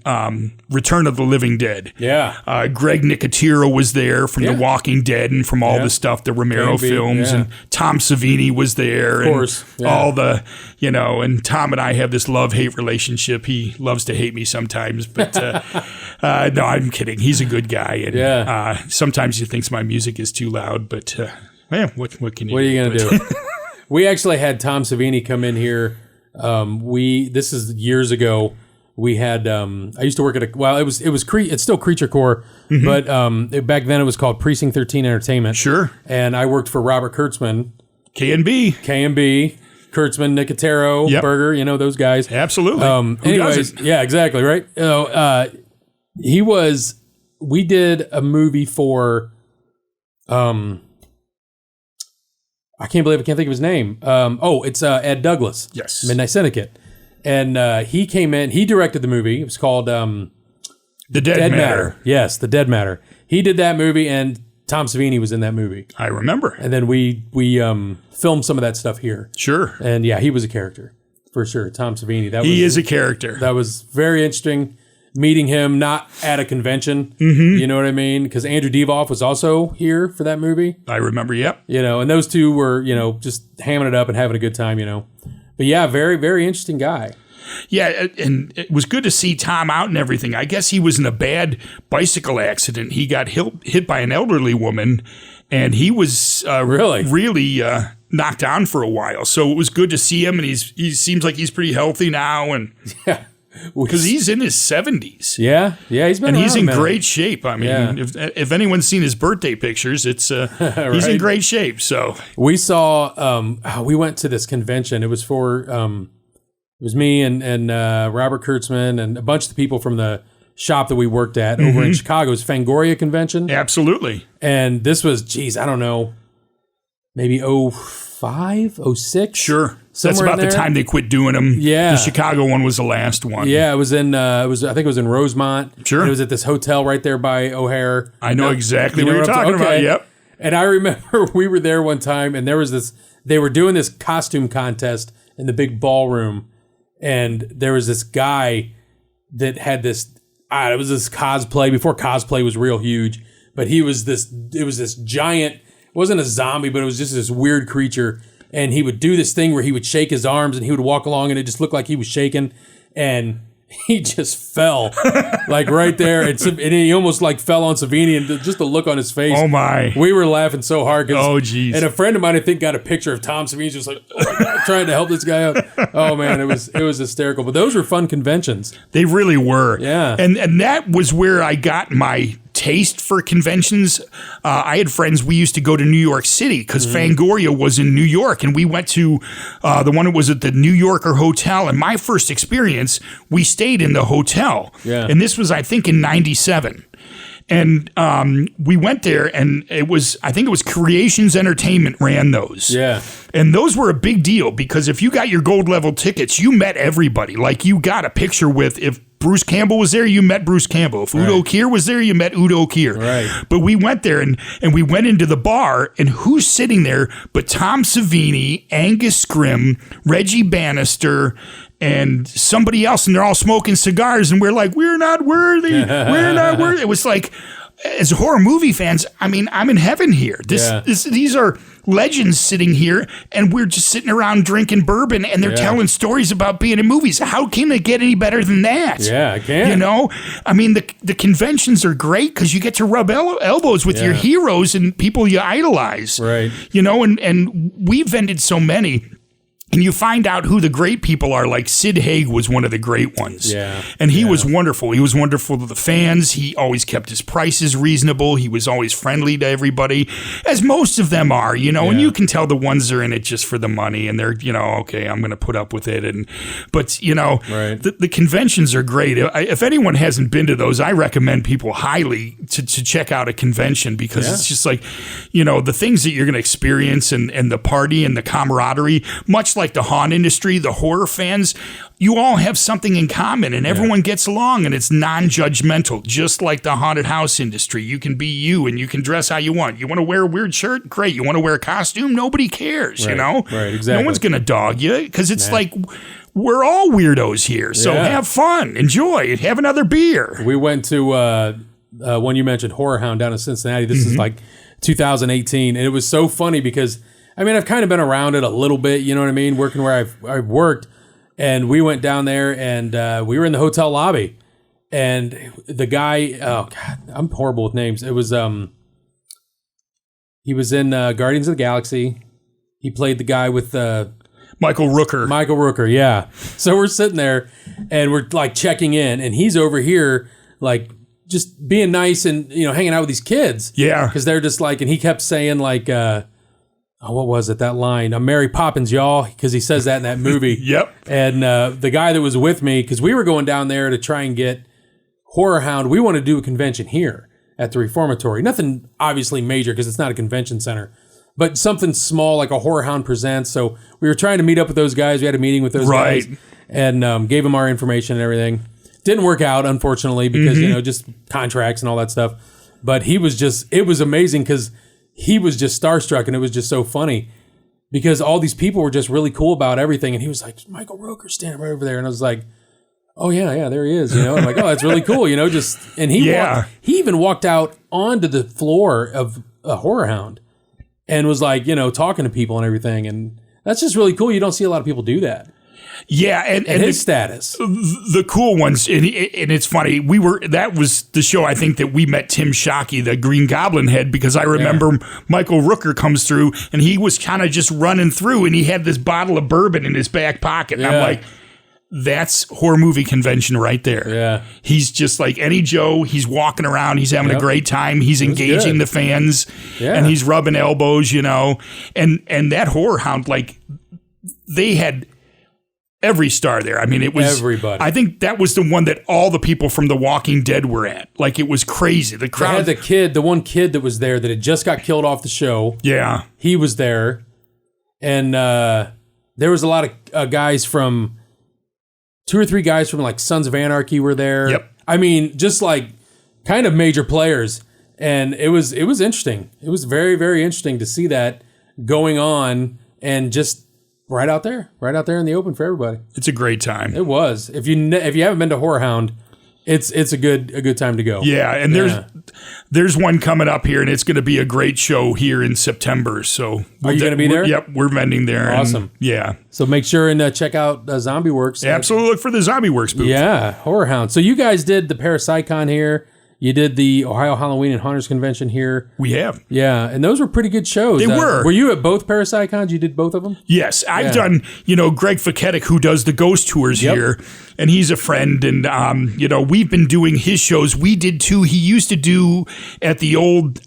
Return of the Living Dead. Yeah. Greg Nicotero was there from The Walking Dead and from all the stuff, the Romero films. And Tom Savini was there. Of course. And all the, and Tom and I have this love-hate relationship. He loves to hate me sometimes, but no, I'm kidding. He's a good guy. And sometimes he thinks my music is too loud, but what can you do? What are you going to do? We actually had Tom Savini come in here. This is years ago. We had I used to work at it's still Creature Core, but back then it was called Precinct 13 Entertainment. Sure. And I worked for Robert Kurtzman. K&B, Kurtzman, Nicotero, Berger, those guys. Absolutely. Anyways, yeah, exactly, right? We did a movie for I can't think of his name. It's Ed Douglas. Yes. Midnight Syndicate. And he came in, he directed the movie. It was called The Dead Matter. Yes, The Dead Matter. He did that movie, and Tom Savini was in that movie. I remember. And then we filmed some of that stuff here. Sure. And yeah, he was a character for sure. Tom Savini. He is a character. That was very interesting. Meeting him not at a convention, you know what I mean? Because Andrew Devoff was also here for that movie. I remember, yep. And those two were, just hamming it up and having a good time, But yeah, very, very interesting guy. Yeah, and it was good to see Tom out and everything. I guess he was in a bad bicycle accident. He got hit by an elderly woman, and he was really knocked down for a while. So it was good to see him, and he seems like he's pretty healthy now. And yeah. Because he's in his 70s. Yeah, he's been, and he's in great shape. I mean, if anyone's seen his birthday pictures, it's he's in great shape. So we saw, we went to this convention. It was for, it was me and Robert Kurtzman and a bunch of the people from the shop that we worked at over in Chicago. It was Fangoria Convention. Absolutely. And this was, I don't know, maybe 05, 06? Sure. That's about the time they quit doing them. Yeah. The Chicago one was the last one. Yeah, it was in, I think it was in Rosemont. Sure. And it was at this hotel right there by O'Hare. I know exactly what you're talking about. Yep. And I remember we were there one time and there was they were doing this costume contest in the big ballroom. And there was this guy that had it was this cosplay before cosplay was real huge. But it was this giant, it wasn't a zombie, but it was just this weird creature. and he would do this thing where he would shake his arms and he would walk along and it just looked like he was shaking, and he just fell like right there, and he almost like fell on Savini, and just the look on his face. Oh my! We were laughing so hard. Oh geez! And a friend of mine, I think, got a picture of Tom Savini just like trying to help this guy out. Oh man, it was hysterical. But those were fun conventions. They really were. Yeah. And that was where I got my taste for conventions. I had friends, we used to go to New York City because Fangoria was in New York, and we went to the one that was at the New Yorker Hotel. And my first experience, we stayed in the hotel. Yeah. And this was, I think, in 97. And we went there, and I think it was Creations Entertainment ran those. Yeah. And those were a big deal because if you got your gold level tickets, you met everybody. Like, you got a picture with, if Bruce Campbell was there, you met Bruce Campbell. If Udo Kier was there, you met Udo Kier. Right. But we went there, and we went into the bar, and who's sitting there but Tom Savini, Angus Scrimm, Reggie Bannister, and somebody else, and they're all smoking cigars, and we're like, we're not worthy. We're not worthy. It was like, as horror movie fans, I mean, I'm in heaven here. These are legends sitting here, and we're just sitting around drinking bourbon, and they're telling stories about being in movies. How can it get any better than that? Yeah, I can. You know, I mean, the conventions are great because you get to rub elbows with your heroes and people you idolize. Right. You know, and we've ended so many. And you find out who the great people are. Like Sid Haig was one of the great ones. Yeah. And he was wonderful. He was wonderful to the fans. He always kept his prices reasonable. He was always friendly to everybody, as most of them are, you know. And you can tell the ones are in it just for the money, and they're, you know, okay, I'm going to put up with it. But you know, the conventions are great. If anyone hasn't been to those, I recommend people highly to check out a convention because it's just like, you know, the things that you're going to experience and the party and the camaraderie, much like the haunt industry, the horror fans, you all have something in common, and everyone gets along, and it's non-judgmental, just like the haunted house industry. You can be you, and you can dress how you want. You want to wear a weird shirt? Great. You want to wear a costume? Nobody cares, you know? Right, exactly. No one's going to dog you because it's like, we're all weirdos here, so have fun, enjoy, have another beer. We went to, when you mentioned Horror Hound down in Cincinnati, this is like 2018, and it was so funny because, I mean, I've kind of been around it a little bit, you know what I mean, working where I've worked, and we went down there, and we were in the hotel lobby, and the guy, oh God, I'm horrible with names. It was, he was in Guardians of the Galaxy. He played the guy with Michael Rooker. Michael Rooker, yeah. So we're sitting there, and we're like checking in, and he's over here, like just being nice and, you know, hanging out with these kids. Yeah. Because they're just like, and he kept saying like, what was it? That line, I'm Mary Poppins, y'all, because he says that in that movie. Yep. And the guy that was with me, because we were going down there to try and get Horror Hound, we want to do a convention here at the Reformatory. Nothing obviously major because it's not a convention center, but something small like a Horror Hound Presents. So we were trying to meet up with those guys. We had a meeting with those guys and gave them our information and everything. Didn't work out, unfortunately, because, you know, just contracts and all that stuff. But he was just, it was amazing because he was just starstruck, and it was just so funny because all these people were just really cool about everything. And he was like, Michael Rooker standing right over there. And I was like, oh yeah, there he is. You know, I'm like, oh, that's really cool. You know, just, and he even walked out onto the floor of a Horror Hound and was like, you know, talking to people and everything. And that's just really cool. You don't see a lot of people do that. Yeah, and his status. The cool ones, and it's funny, that was the show I think that we met Tim Shockey, the Green Goblin head, because I remember Michael Rooker comes through, and he was kind of just running through, and he had this bottle of bourbon in his back pocket, and I'm like, that's horror movie convention right there. Yeah. He's just like any Joe. He's walking around. He's having a great time. He's engaging the fans, and he's rubbing elbows, you know, and that Horror Hound, like, they had every star there. I mean, it was everybody. I think that was the one that all the people from The Walking Dead were at. Like, it was crazy. The crowd. They had the one kid that was there that had just got killed off the show. Yeah, he was there, and there was a lot of guys from 2 or 3 guys from like Sons of Anarchy were there. Yep. I mean, just like kind of major players, and it was interesting. It was very, very interesting to see that going on, and just right out there in the open for everybody. It's a great time. It was. If you haven't been to Horror Hound, it's a good time to go. Yeah, and there's one coming up here, and it's going to be a great show here in September. So are you going to be there? Yep, we're vending there. Awesome. Yeah. So make sure and check out Zombie Works. Absolutely, look for the Zombie Works booth. Yeah, Horror Hound. So you guys did the Parapsychon here. You did the Ohio Halloween and Hunters Convention here. We have. Yeah, and those were pretty good shows. They were. Were you at both Parapsychons? You did both of them? Yes. I've done, Greg Faketic, who does the ghost tours here, and he's a friend. And, we've been doing his shows. We did too. He used to do at the old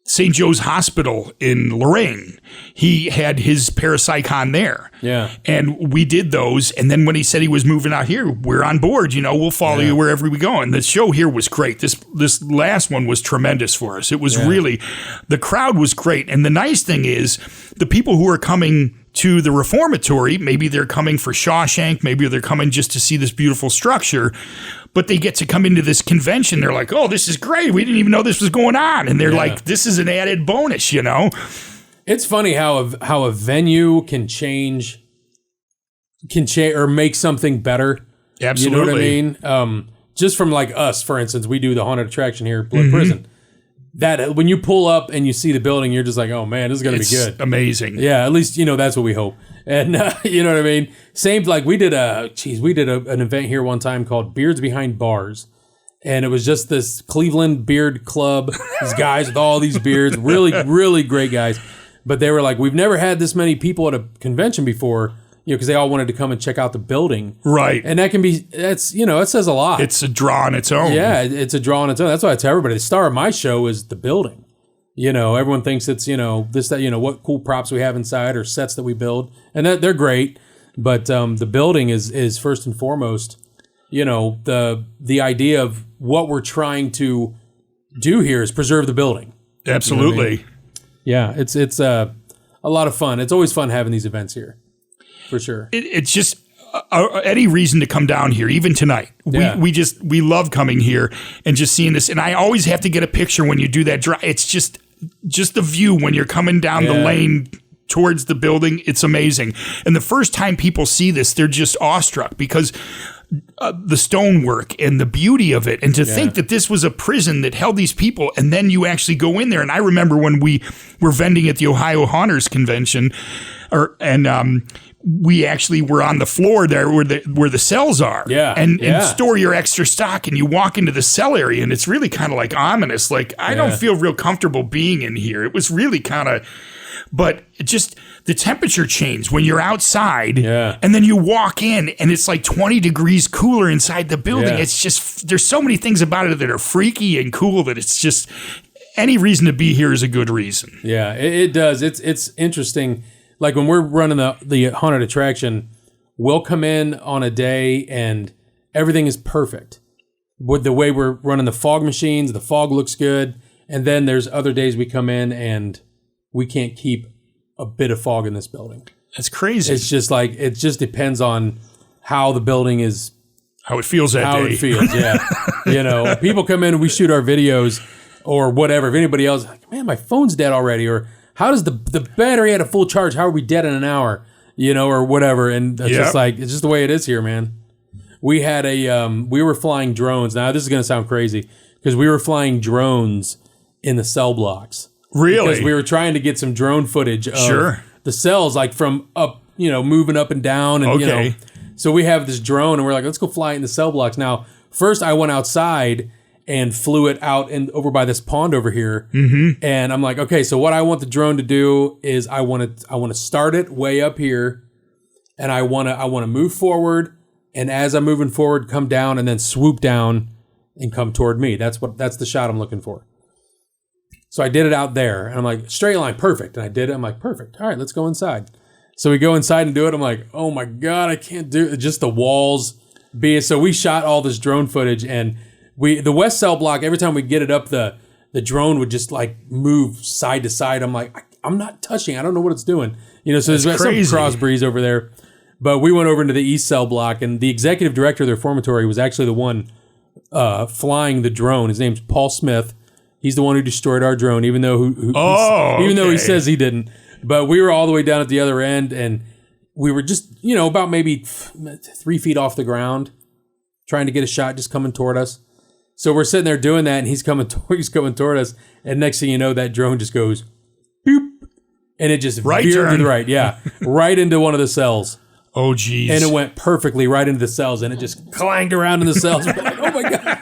St. Joe's Hospital in Lorraine. He had his Parapsychon there. Yeah. And we did those. And then when he said he was moving out here, we're on board. We'll follow you wherever we go. And the show here was great. This last one was tremendous for us. It was really, the crowd was great. And the nice thing is, the people who are coming to the reformatory, maybe they're coming for Shawshank, maybe they're coming just to see this beautiful structure, but they get to come into this convention. They're like, oh, this is great. We didn't even know this was going on. And they're like, this is an added bonus, It's funny how a venue can change or make something better. Absolutely. You know what I mean? Just from like us, for instance, we do the haunted attraction here at Blood Prison. That when you pull up and you see the building, you're just like, oh man, this is going to be good. Amazing. Yeah, at least, that's what we hope. And you know what I mean? Same, like we did an event here one time called Beards Behind Bars. And it was just this Cleveland beard club, these guys with all these beards, really, really great guys. But they were like, we've never had this many people at a convention before, because they all wanted to come and check out the building. Right. And that it says a lot. It's a draw on its own. Yeah, it's a draw on its own. That's why I tell everybody, the star of my show is the building. Everyone thinks it's, this, that, what cool props we have inside or sets that we build. And that they're great. But the building is first and foremost, the idea of what we're trying to do here is preserve the building. Absolutely. You know what I mean? Yeah, it's a lot of fun. It's always fun having these events here. For sure. It's just any reason to come down here, even tonight. We love coming here and just seeing this. And I always have to get a picture when you do that drive. It's just the view when you're coming down the lane towards the building. It's amazing. And the first time people see this, they're just awestruck because the stonework and the beauty of it. And to think that this was a prison that held these people, and then you actually go in there. And I remember when we were vending at the Ohio Haunters Convention, we actually were on the floor there where the cells are. And store your extra stock, and you walk into the cell area, and it's really kind of like ominous. Like, I don't feel real comfortable being in here. It was really kind of, but it just the temperature changed when you're outside, and then you walk in, and it's like 20 degrees cooler inside the building. It's just, there's so many things about it that are freaky and cool that it's just, any reason to be here is a good reason. Yeah, it does. It's interesting. Like when we're running the haunted attraction, we'll come in on a day and everything is perfect. With the way we're running the fog machines, the fog looks good. And then there's other days we come in and we can't keep a bit of fog in this building. That's crazy. It's just like, it just depends on how the building is. How it feels that day. How it feels, yeah. People come in and we shoot our videos or whatever. If anybody else is like, man, my phone's dead already, or how does the battery at a full charge? How are we dead in an hour? Or whatever. And it's just like, it's just the way it is here, man. We had we were flying drones. Now this is going to sound crazy because we were flying drones in the cell blocks. Really? Because we were trying to get some drone footage of the cells, like from up, moving up and down. And, so we have this drone and we're like, let's go fly it in the cell blocks. Now, first I went outside and flew it out and over by this pond over here. Mm-hmm. And I'm like, okay, so what I want the drone to do is I want to start it way up here, and I want to move forward, and as I'm moving forward, come down and then swoop down and come toward me. That's the shot I'm looking for. So I did it out there, and I'm like, straight line, perfect. And I did it. I'm like, perfect. All right, let's go inside. So we go inside and do it. I'm like, oh my God, I can't do it. Just the walls. So we shot all this drone footage, and the west cell block, every time we get it up, the drone would just like move side to side. I'm like, I'm not touching. I don't know what it's doing. So there's some cross breeze over there. But we went over into the east cell block, and the executive director of the reformatory was actually the one flying the drone. His name's Paul Smith. He's the one who destroyed our drone, even though though he says he didn't. But we were all the way down at the other end, and we were just, about maybe 3 feet off the ground. trying to get a shot, just coming toward us. So we're sitting there doing that, and he's coming toward us. And next thing you know, that drone just goes, boop, and it just veered to the right. Yeah, right into one of the cells. Oh, geez. And it went perfectly right into the cells, and it just clanged around in the cells. We're like, oh, my God.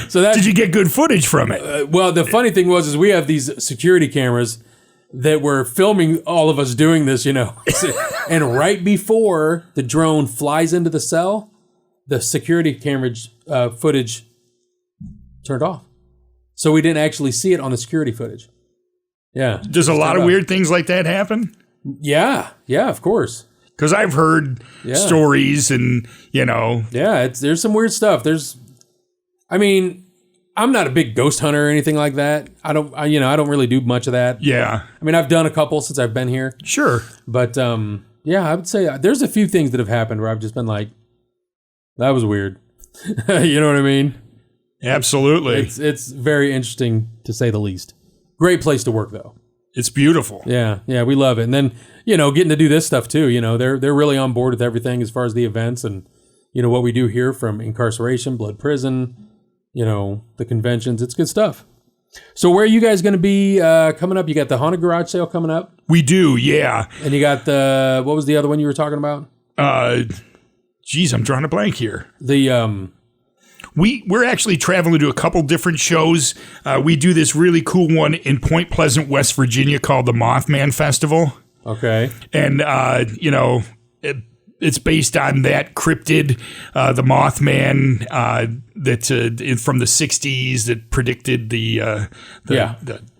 So that, did you get good footage from it? Well, the funny thing was we have these security cameras that were filming all of us doing this, and right before the drone flies into the cell, the security camera footage turned off. So we didn't actually see it on the security footage. Yeah. Does a lot of weird things like that happen? Yeah. Yeah, of course. Because I've heard stories and, Yeah, there's some weird stuff. I'm not a big ghost hunter or anything like that. I don't really do much of that. Yeah. I've done a couple since I've been here. Sure. But, I would say there's a few things that have happened where I've just been like, that was weird. You know what I mean? Absolutely. It's very interesting, to say the least. Great place to work, though. It's beautiful. Yeah, we love it. And then, getting to do this stuff, too. They're really on board with everything as far as the events and, what we do here, from incarceration, blood prison, the conventions. It's good stuff. So where are you guys going to be coming up? You got the Haunted Garage Sale coming up? We do, yeah. And you got what was the other one you were talking about? I'm drawing a blank here. We're actually traveling to a couple different shows. We do this really cool one in Point Pleasant, West Virginia, called the Mothman Festival. Okay. And, it's based on that cryptid, the Mothman, that from the 60s that predicted the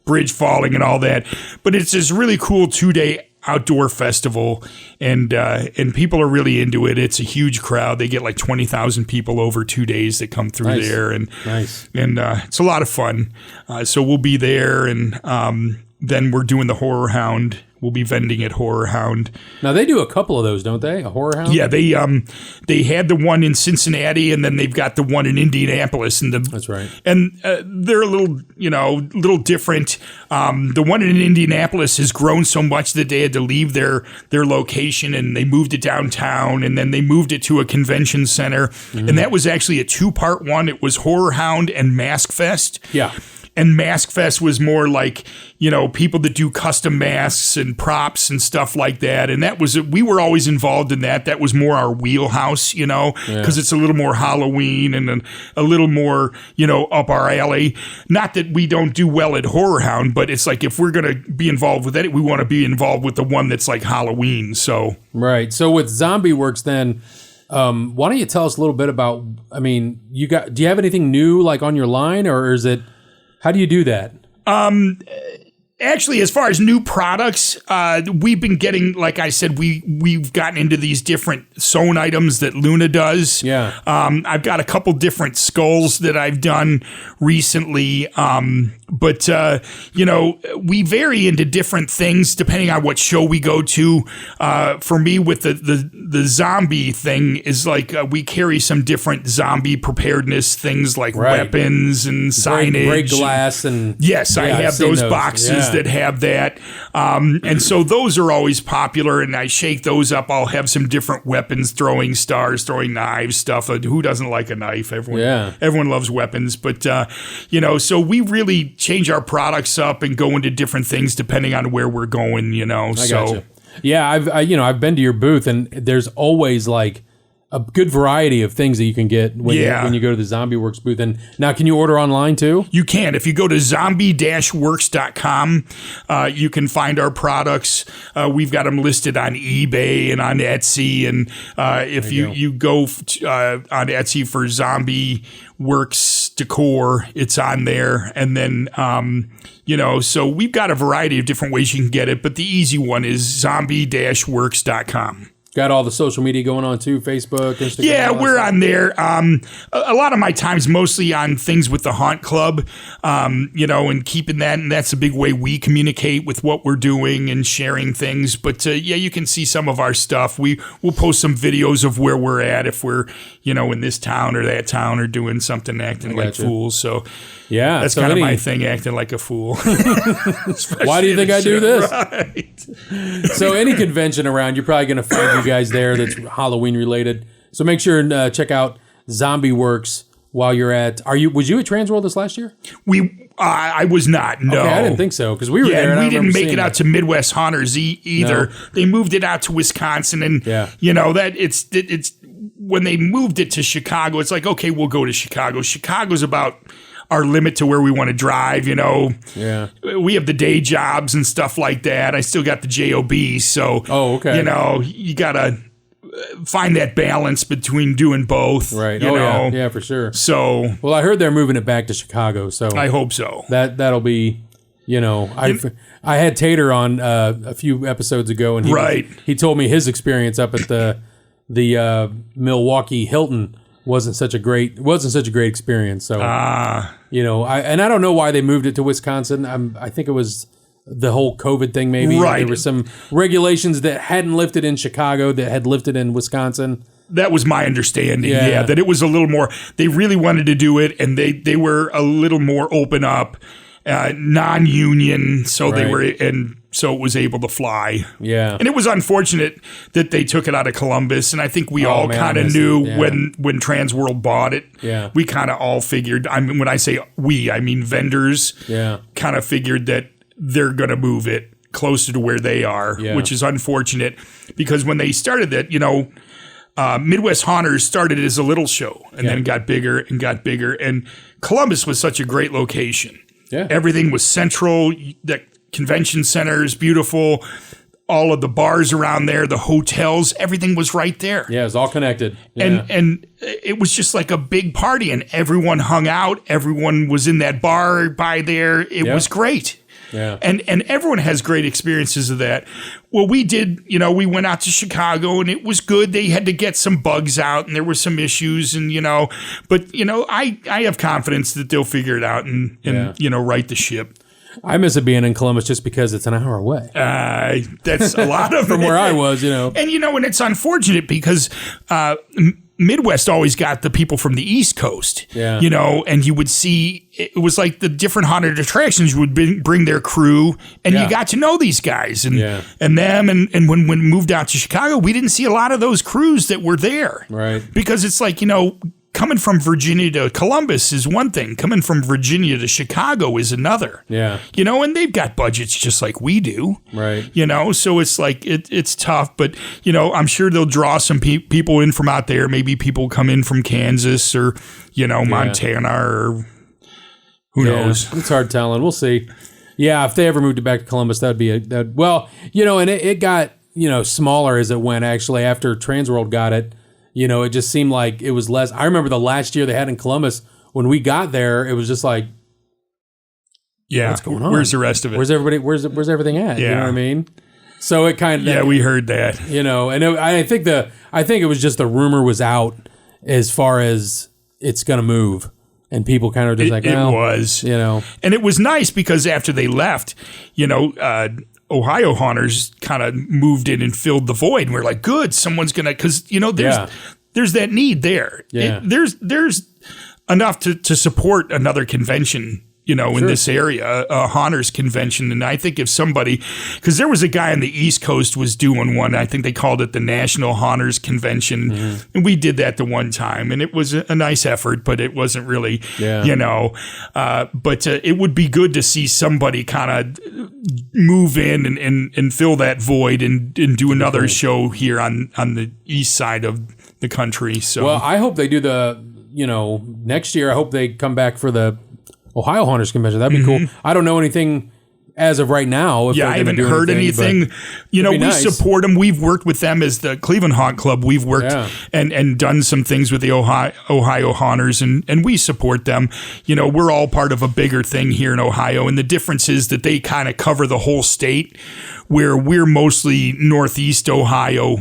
bridge falling and all that. But it's this really cool 2-day outdoor festival, and people are really into it. It's a huge crowd. They get like 20,000 people over 2 days that come through there, and it's a lot of fun. So we'll be there, and then we're doing the Horror Hound. We'll be vending at Horror Hound. Now they do a couple of those, don't they? A Horror Hound? Yeah, they had the one in Cincinnati, and then they've got the one in Indianapolis. And that's right. And they're a little different. The one in Indianapolis has grown so much that they had to leave their location, and they moved it downtown, and then they moved it to a convention center. Mm-hmm. And that was actually a 2-part one. It was Horror Hound and Mask Fest. Yeah. And Mask Fest was more like, people that do custom masks and props and stuff like that. And we were always involved in that. That was more our wheelhouse, because it's a little more Halloween and a little more, up our alley. Not that we don't do well at Horror Hound, but it's like if we're going to be involved with it, we want to be involved with the one that's like Halloween. So right. So with Zombie Works then, why don't you tell us a little bit about, do you have anything new like on your line, or is it, how do you do that? Actually, as far as new products, we've been getting, like I said, we've gotten into these different sewn items that Luna does. Yeah. I've got a couple different skulls that I've done recently. But we vary into different things depending on what show we go to. For me, with the zombie thing is like we carry some different zombie preparedness things like weapons and signage. Break glass and... Yes, I have those boxes that have that. And so those are always popular, and I shake those up. I'll have some different weapons, throwing stars, throwing knives, stuff. Who doesn't like a knife? Everyone loves weapons. But, so we really change our products up and go into different things depending on where we're going, I gotcha. Yeah, I've been to your booth, and there's always like a good variety of things that you can get when you go to the Zombie Works booth. And now, can you order online too? You can. If you go to zombie-works.com, you can find our products. We've got them listed on eBay and on Etsy. And if you go on Etsy for Zombie Works Decor, it's on there. And then, so we've got a variety of different ways you can get it. But the easy one is zombie-works.com. Got all the social media going on too, Facebook, Instagram. Yeah, we're on there. A lot of my time's mostly on things with the Haunt Club, and keeping that. And that's a big way we communicate with what we're doing and sharing things. But you can see some of our stuff. We'll post some videos of where we're at if we're, in this town or that town or doing something, acting like fools. So yeah, that's kind of my thing, acting like a fool. Why do you think I do this? Right. So any convention around, you're probably going to find you guys there that's Halloween related. So make sure and check out Zombie Works while you're at. Was you at Transworld this last year? I was not. No, okay, I didn't think so because we were there. And and we didn't make it out to Midwest Haunters either. No. They moved it out to Wisconsin, and that it's when they moved it to Chicago. It's like, okay, we'll go to Chicago. Chicago's about our limit to where we want to drive. We have the day jobs and stuff like that. I still got the JOB, so you gotta find that balance between doing both. Right. Yeah, for sure. So, well, I heard they're moving it back to Chicago, so I hope so. That'll be, I had Tater on a few episodes ago, and he told me his experience up at the Milwaukee Hilton wasn't such a great experience. So, I don't know why they moved it to Wisconsin. I think it was the whole COVID thing, maybe. Right. There were some regulations that hadn't lifted in Chicago that had lifted in Wisconsin. That was my understanding, that it was a little more, they really wanted to do it, and they were a little more open up, non-union, so they were, and so it was able to fly. Yeah. And it was unfortunate that they took it out of Columbus, and I think we all kind of knew when Transworld bought it. Yeah. We kind of all figured, I mean, when I say we, I mean vendors kind of figured that they're going to move it closer to where they are, which is unfortunate because when they started it, Midwest Haunters started as a little show and then got bigger and got bigger. And Columbus was such a great location. Yeah. Everything was central. The convention center is beautiful. All of the bars around there, the hotels, everything was right there. Yeah, it was all connected. Yeah. And it was just like a big party and everyone hung out. Everyone was in that bar by there. It was great. Yeah. And everyone has great experiences of that. Well, we did, we went out to Chicago and it was good. They had to get some bugs out and there were some issues and, but, I have confidence that they'll figure it out and right the ship. I miss it being in Columbus just because it's an hour away. That's a lot of from where I was, And, and it's unfortunate because, Midwest always got the people from the East Coast, and you would see, it was like the different haunted attractions would bring their crew and you got to know these guys and them. And when we moved out to Chicago, we didn't see a lot of those crews that were there. Right. Because it's like, coming from Virginia to Columbus is one thing. Coming from Virginia to Chicago is another. Yeah. And they've got budgets just like we do. Right. So it's like, it's tough, but, I'm sure they'll draw some people in from out there. Maybe people come in from Kansas or, Montana or who knows. It's hard telling. We'll see. Yeah. If they ever moved it back to Columbus, that'd be and it got, smaller as it went actually after Transworld got it. It just seemed like it was less. I remember the last year they had in Columbus, when we got there, it was just like, what's going on? Where's the rest of it? Where's everybody? Where's everything at? Yeah. You know what I mean? So it kind of, yeah, we heard that, I think it was just the rumor was out as far as it's going to move. And people kind of just it was, and it was nice because after they left, Ohio Haunters kind of moved in and filled the void. And we're like, good, someone's going to, because, there's that need there. Yeah. There's enough to support another convention, in this area, a Haunters convention. And I think if somebody, because there was a guy on the East Coast was doing one, I think they called it the National Haunters Convention. Mm-hmm. And we did that the one time. And it was a nice effort, but it wasn't really, but it would be good to see somebody kind of move in and fill that void and do another show here on the east side of the country. So, well, I hope they do next year. I hope they come back for the Ohio Haunters Convention. That'd be cool. I don't know anything as of right now. I haven't heard anything. We support them. We've worked with them as the Cleveland Haunt Club. We've worked and done some things with the Ohio Haunters, and we support them. We're all part of a bigger thing here in Ohio, and the difference is that they kind of cover the whole state, where we're mostly Northeast Ohio.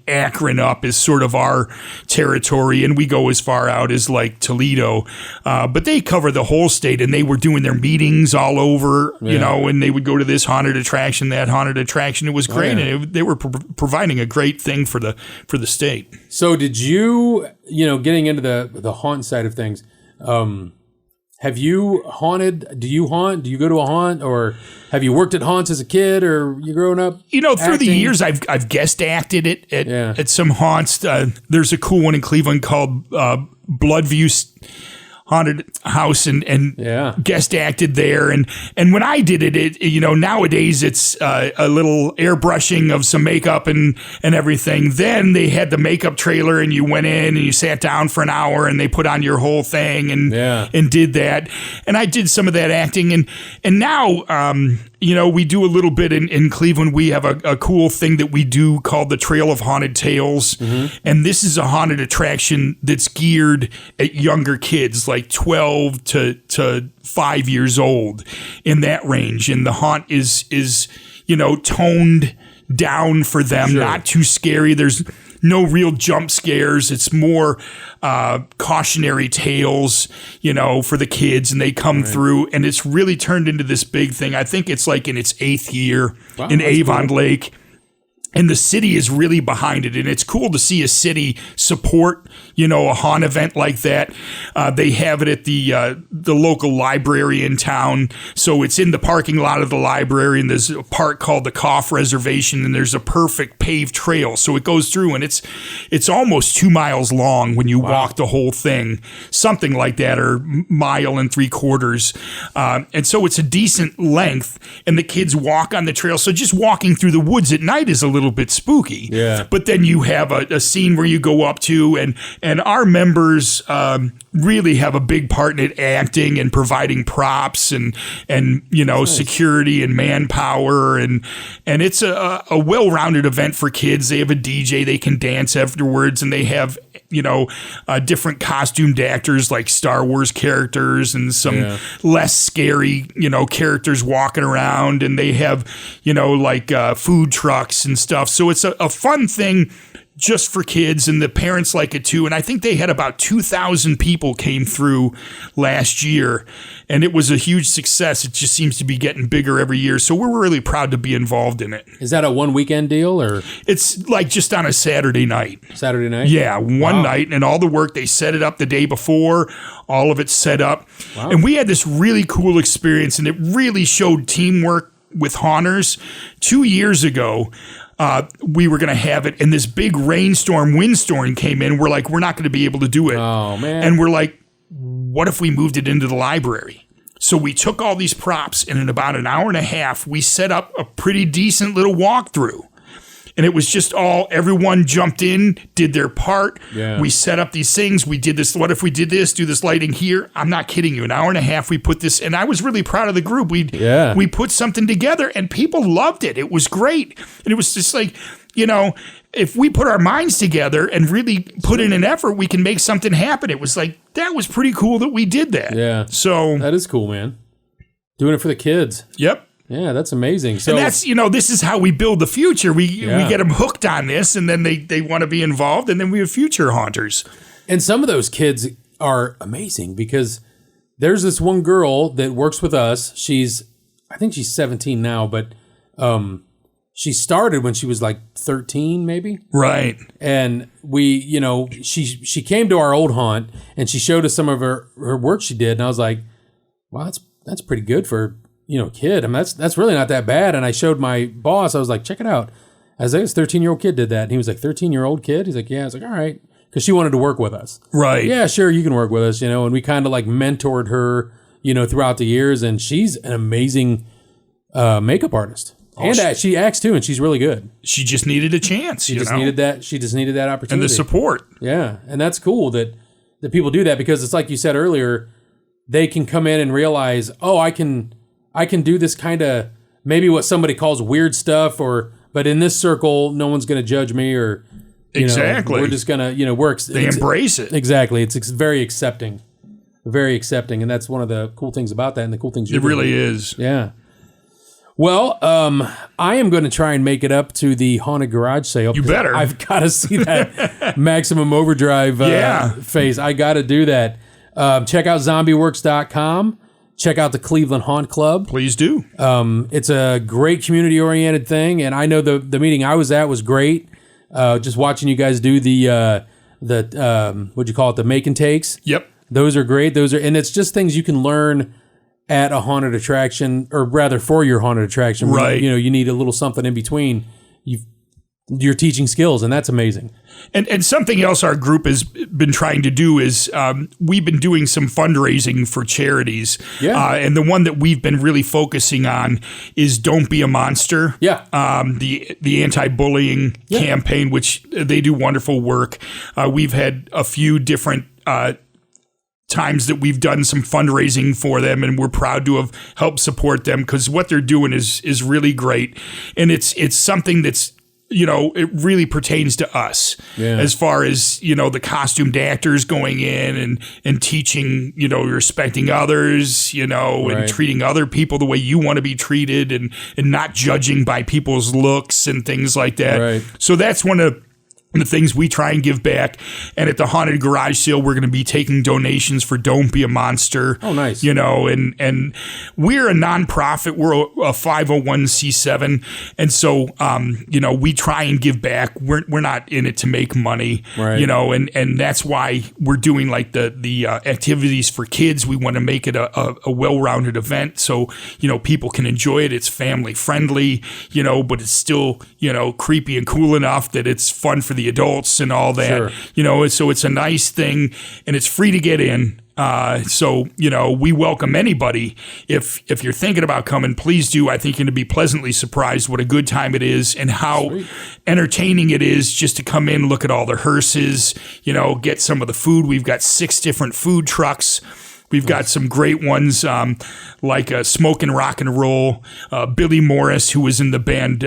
Akron up is sort of our territory, and we go as far out as like Toledo. But they cover the whole state, and they were doing their meetings all over, and they would go to this haunted attraction, that haunted attraction. It was great, and they were providing a great thing for the state. So did you, getting into the haunt side of things, Have you haunted? Do you haunt? Do you go to a haunt, or have you worked at haunts as a kid, or you growing up? Through the years, I've guest acted at some haunts. There's a cool one in Cleveland called Bloodview Haunted House, and guest acted there. And when I did it, nowadays it's a little airbrushing of some makeup and everything. Then they had the makeup trailer, and you went in and you sat down for an hour, and they put on your whole thing and did that. And I did some of that acting, and now we do a little bit in Cleveland. We have a cool thing that we do called the Trail of Haunted Tales, and this is a haunted attraction that's geared at younger kids, like 12 to 5 years old, in that range. And the haunt is toned down for them, not too scary. There's no real jump scares. It's more cautionary tales, for the kids, and they come through, and it's really turned into this big thing. I think it's like in its 8th year in Avon Lake. And the city is really behind it. And it's cool to see a city support, a haunt event like that. They have it at the local library in town. So it's in the parking lot of the library, and there's a park called the Cough Reservation, and there's a perfect paved trail. So it goes through, and it's almost 2 miles long when you walk the whole thing, something like that, or 1 3/4 miles. And so it's a decent length, and the kids walk on the trail. So just walking through the woods at night is a little bit spooky. Yeah. But then you have a scene where you go up to, and our members really have a big part in it, acting and providing props and security and manpower, and it's a well-rounded event for kids. They have a DJ, they can dance afterwards, and they have different costumed actors like Star Wars characters and some less scary characters walking around, and they have food trucks and stuff. So it's a fun thing just for kids, and the parents like it too. And I think they had about 2,000 people came through last year, and it was a huge success. It just seems to be getting bigger every year. So we're really proud to be involved in it. Is that a one weekend deal, or? It's like just on a Saturday night. Saturday night? Yeah, one night, and all the work, they set it up the day before, all of it's set up. Wow. And we had this really cool experience, and it really showed teamwork with haunters. 2 years ago, we were going to have it, and this big windstorm came in. We're like, we're not going to be able to do it. Oh, man. And we're like, what if we moved it into the library? So we took all these props, and in about an hour and a half, we set up a pretty decent little walkthrough. And it was just everyone jumped in, did their part. Yeah. We set up these things. We did this. What if we did this? Do this lighting here? I'm not kidding you. An hour and a half, we put this, and I was really proud of the group. We put something together, and people loved it. It was great. And it was just like, if we put our minds together and really put in an effort, we can make something happen. It was like, that was pretty cool that we did that. Yeah. So that is cool, man. Doing it for the kids. Yep. Yeah, that's amazing. So, and that's, this is how we build the future. We get them hooked on this, and then they want to be involved, and then we have future haunters. And some of those kids are amazing, because there's this one girl that works with us. I think she's 17 now, but she started when she was like 13, maybe. Right. And we, she came to our old haunt, and she showed us some of her work she did, and I was like, wow, that's pretty good for kid. I mean, that's really not that bad. And I showed my boss, I was like, check it out. I was like, this 13-year-old kid did that. And he was like, 13-year-old kid? He's like, yeah. I was like, all right. Because she wanted to work with us. Right. Yeah, sure, you can work with us, and we kind of like mentored her, throughout the years. And she's an amazing makeup artist. And she acts too, and she's really good. She just needed a chance. She just needed that opportunity. And the support. Yeah. And that's cool that people do that, because it's like you said earlier, they can come in and realize, oh, I can do this kind of maybe what somebody calls weird stuff, but in this circle, no one's going to judge me, or exactly. We're just going to They embrace it. Exactly. It's very accepting, and that's one of the cool things about that, and the cool things it really is. Yeah. Well, I am going to try and make it up to the haunted garage sale. You better. I've got to see that Maximum Overdrive face. I got to do that. Check out zombieworks.com. Check out the Cleveland Haunt Club. Please do. It's a great community-oriented thing, and I know the meeting I was at was great. Just watching you guys do the what'd you call it, the make and takes. Yep. Those are great. And it's just things you can learn at a haunted attraction, or rather for your haunted attraction. Right. You need a little something in between. You're teaching skills, and that's amazing. And something else our group has been trying to do is we've been doing some fundraising for charities. Yeah. And the one that we've been really focusing on is Don't Be a Monster. Yeah. The anti-bullying campaign, which they do wonderful work. We've had a few different times that we've done some fundraising for them, and we're proud to have helped support them because what they're doing is really great. And it's something that's, it really pertains to us as far as, the costumed actors going in and teaching, respecting others, and treating other people the way you want to be treated and not judging by people's looks and things like that. Right. So that's one of the things we try and give back. And at the Haunted Garage Sale, we're going to be taking donations for Don't Be a Monster. Oh, nice. And we're a nonprofit. We're a 501c7. And so, we try and give back. We're not in it to make money, right. And that's why we're doing like the activities for kids. We want to make it a well-rounded event so, people can enjoy it. It's family friendly, but it's still, creepy and cool enough that it's fun for the adults and all that, so it's a nice thing and it's free to get in. So we welcome anybody. If you're thinking about coming, please do. I think you're going to be pleasantly surprised what a good time it is and how entertaining it is just to come in, look at all the hearses, get some of the food. We've got 6 different food trucks. We've got some great ones like Smoke and Rock and Roll. Billy Morris, who was in the band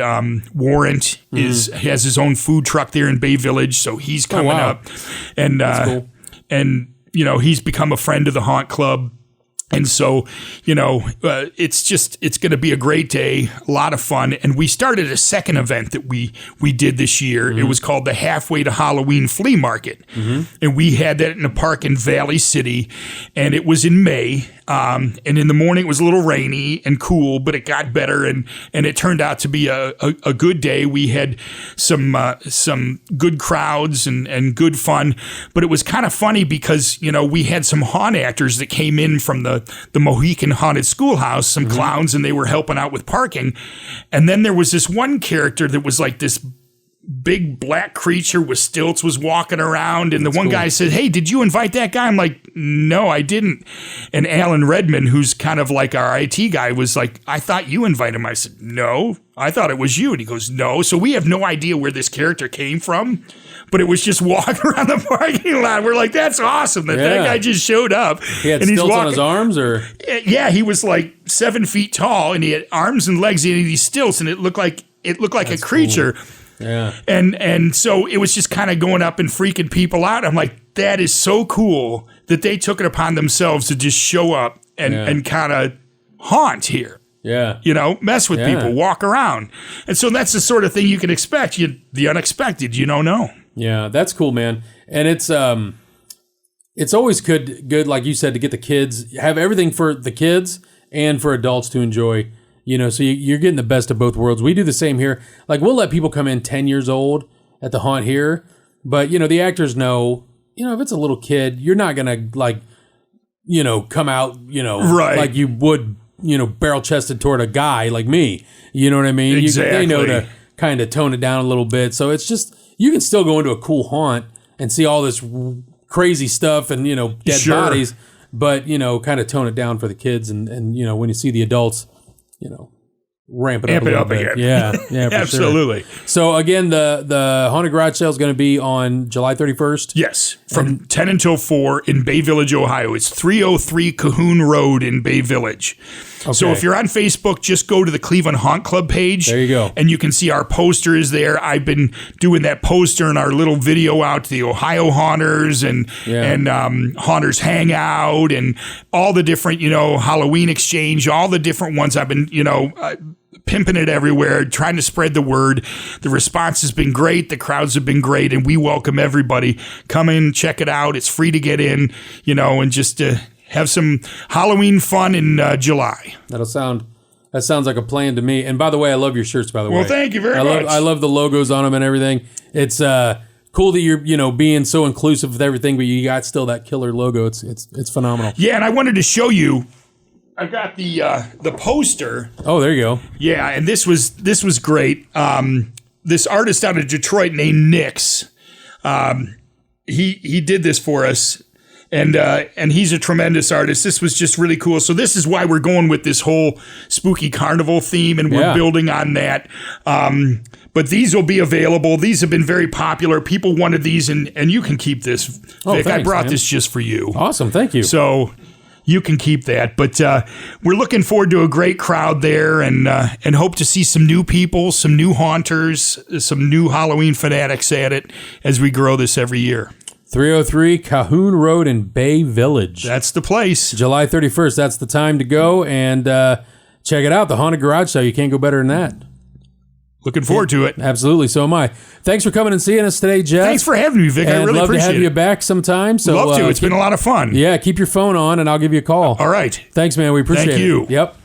Warrant, has his own food truck there in Bay Village, so he's coming up. And that's cool. And he's become a friend of the Haunt Club. And so, it's going to be a great day, a lot of fun. And we started a second event that we did this year. It was called the Halfway to Halloween Flea Market. And we had that in a park in Valley City. And it was in May. And in the morning, it was a little rainy and cool, but it got better. And it turned out to be a good day. We had some good crowds and good fun. But it was kind of funny because, we had some haunt actors that came in from the Mohican Haunted Schoolhouse, some clowns, and they were helping out with parking. And then there was this one character that was like this big black creature with stilts was walking around. And the one guy said, "Hey, did you invite that guy?" I'm like, "No, I didn't." And Alan Redmond, who's kind of like our IT guy, was like, "I thought you invited him." I said, "No, I thought it was you." And he goes, "No." So we have no idea where this character came from, but it was just walking around the parking lot. We're like, that's awesome that guy just showed up. He had stilts on his arms, or? Yeah, he was like 7 feet tall, and he had arms and legs and these stilts, and it looked like a creature. Cool. Yeah. And so it was just kind of going up and freaking people out. I'm like, that is so cool that they took it upon themselves to just show up and kind of haunt here. Yeah. Mess with people, walk around. And so that's the sort of thing you can expect. The unexpected, you don't know. Yeah, that's cool, man. And it's always good, like you said, to get the kids, have everything for the kids and for adults to enjoy. So you're getting the best of both worlds. We do the same here. Like, we'll let people come in 10 years old at the haunt here, but the actors know, if it's a little kid, you're not gonna come out, right, like you would, barrel chested toward a guy like me. You know what I mean? Exactly. They know to kind of tone it down a little bit. So it's just, you can still go into a cool haunt and see all this crazy stuff and dead bodies, but kind of tone it down for the kids and when you see the adults, ramp it up again. Yeah, for absolutely. Sure. So again, the Haunted Garage Sale is going to be on July 31st. Yes, from 10 until 4 in Bay Village, Ohio. It's 303 Cahoon Road in Bay Village. Okay. So if you're on Facebook, just go to the Cleveland Haunt Club page. There you go. And you can see our poster is there. I've been doing that poster and our little video out to the Ohio Haunters and Haunters Hangout and all the different, Halloween Exchange, all the different ones. I've been, pimping it everywhere, trying to spread the word. The response has been great. The crowds have been great, and we welcome everybody. Come in, check it out. It's free to get in, and just have some Halloween fun in July. That sounds like a plan to me. And by the way, I love your shirts, by the way. Well, thank you very much. I love the logos on them and everything. It's cool that you're, being so inclusive with everything, but you got still that killer logo. It's phenomenal. Yeah, and I wanted to show you. I got the poster. Oh, there you go. Yeah, and this was great. This artist out of Detroit named Nix. He did this for us. And he's a tremendous artist. This was just really cool. So this is why we're going with this whole spooky carnival theme, and we're building on that. But these will be available. These have been very popular. People wanted these, and you can keep this, Vic. Thanks, I brought man. this just for you. Awesome. Thank you. So you can keep that. But we're looking forward to a great crowd there, and hope to see some new people, some new haunters, some new Halloween fanatics at it as we grow this every year. 303 Cahoon Road in Bay Village. That's the place. July 31st. That's the time to go and check it out. The Haunted Garage Sale. You can't go better than that. Looking forward to it. Absolutely. So am I. Thanks for coming and seeing us today, Jeff. Thanks for having me, Vic. I really love appreciate it. to have you back sometime. So love to. It's been a lot of fun. Yeah, keep your phone on and I'll give you a call. All right. Thanks, man. We appreciate it. Thank you. Yep.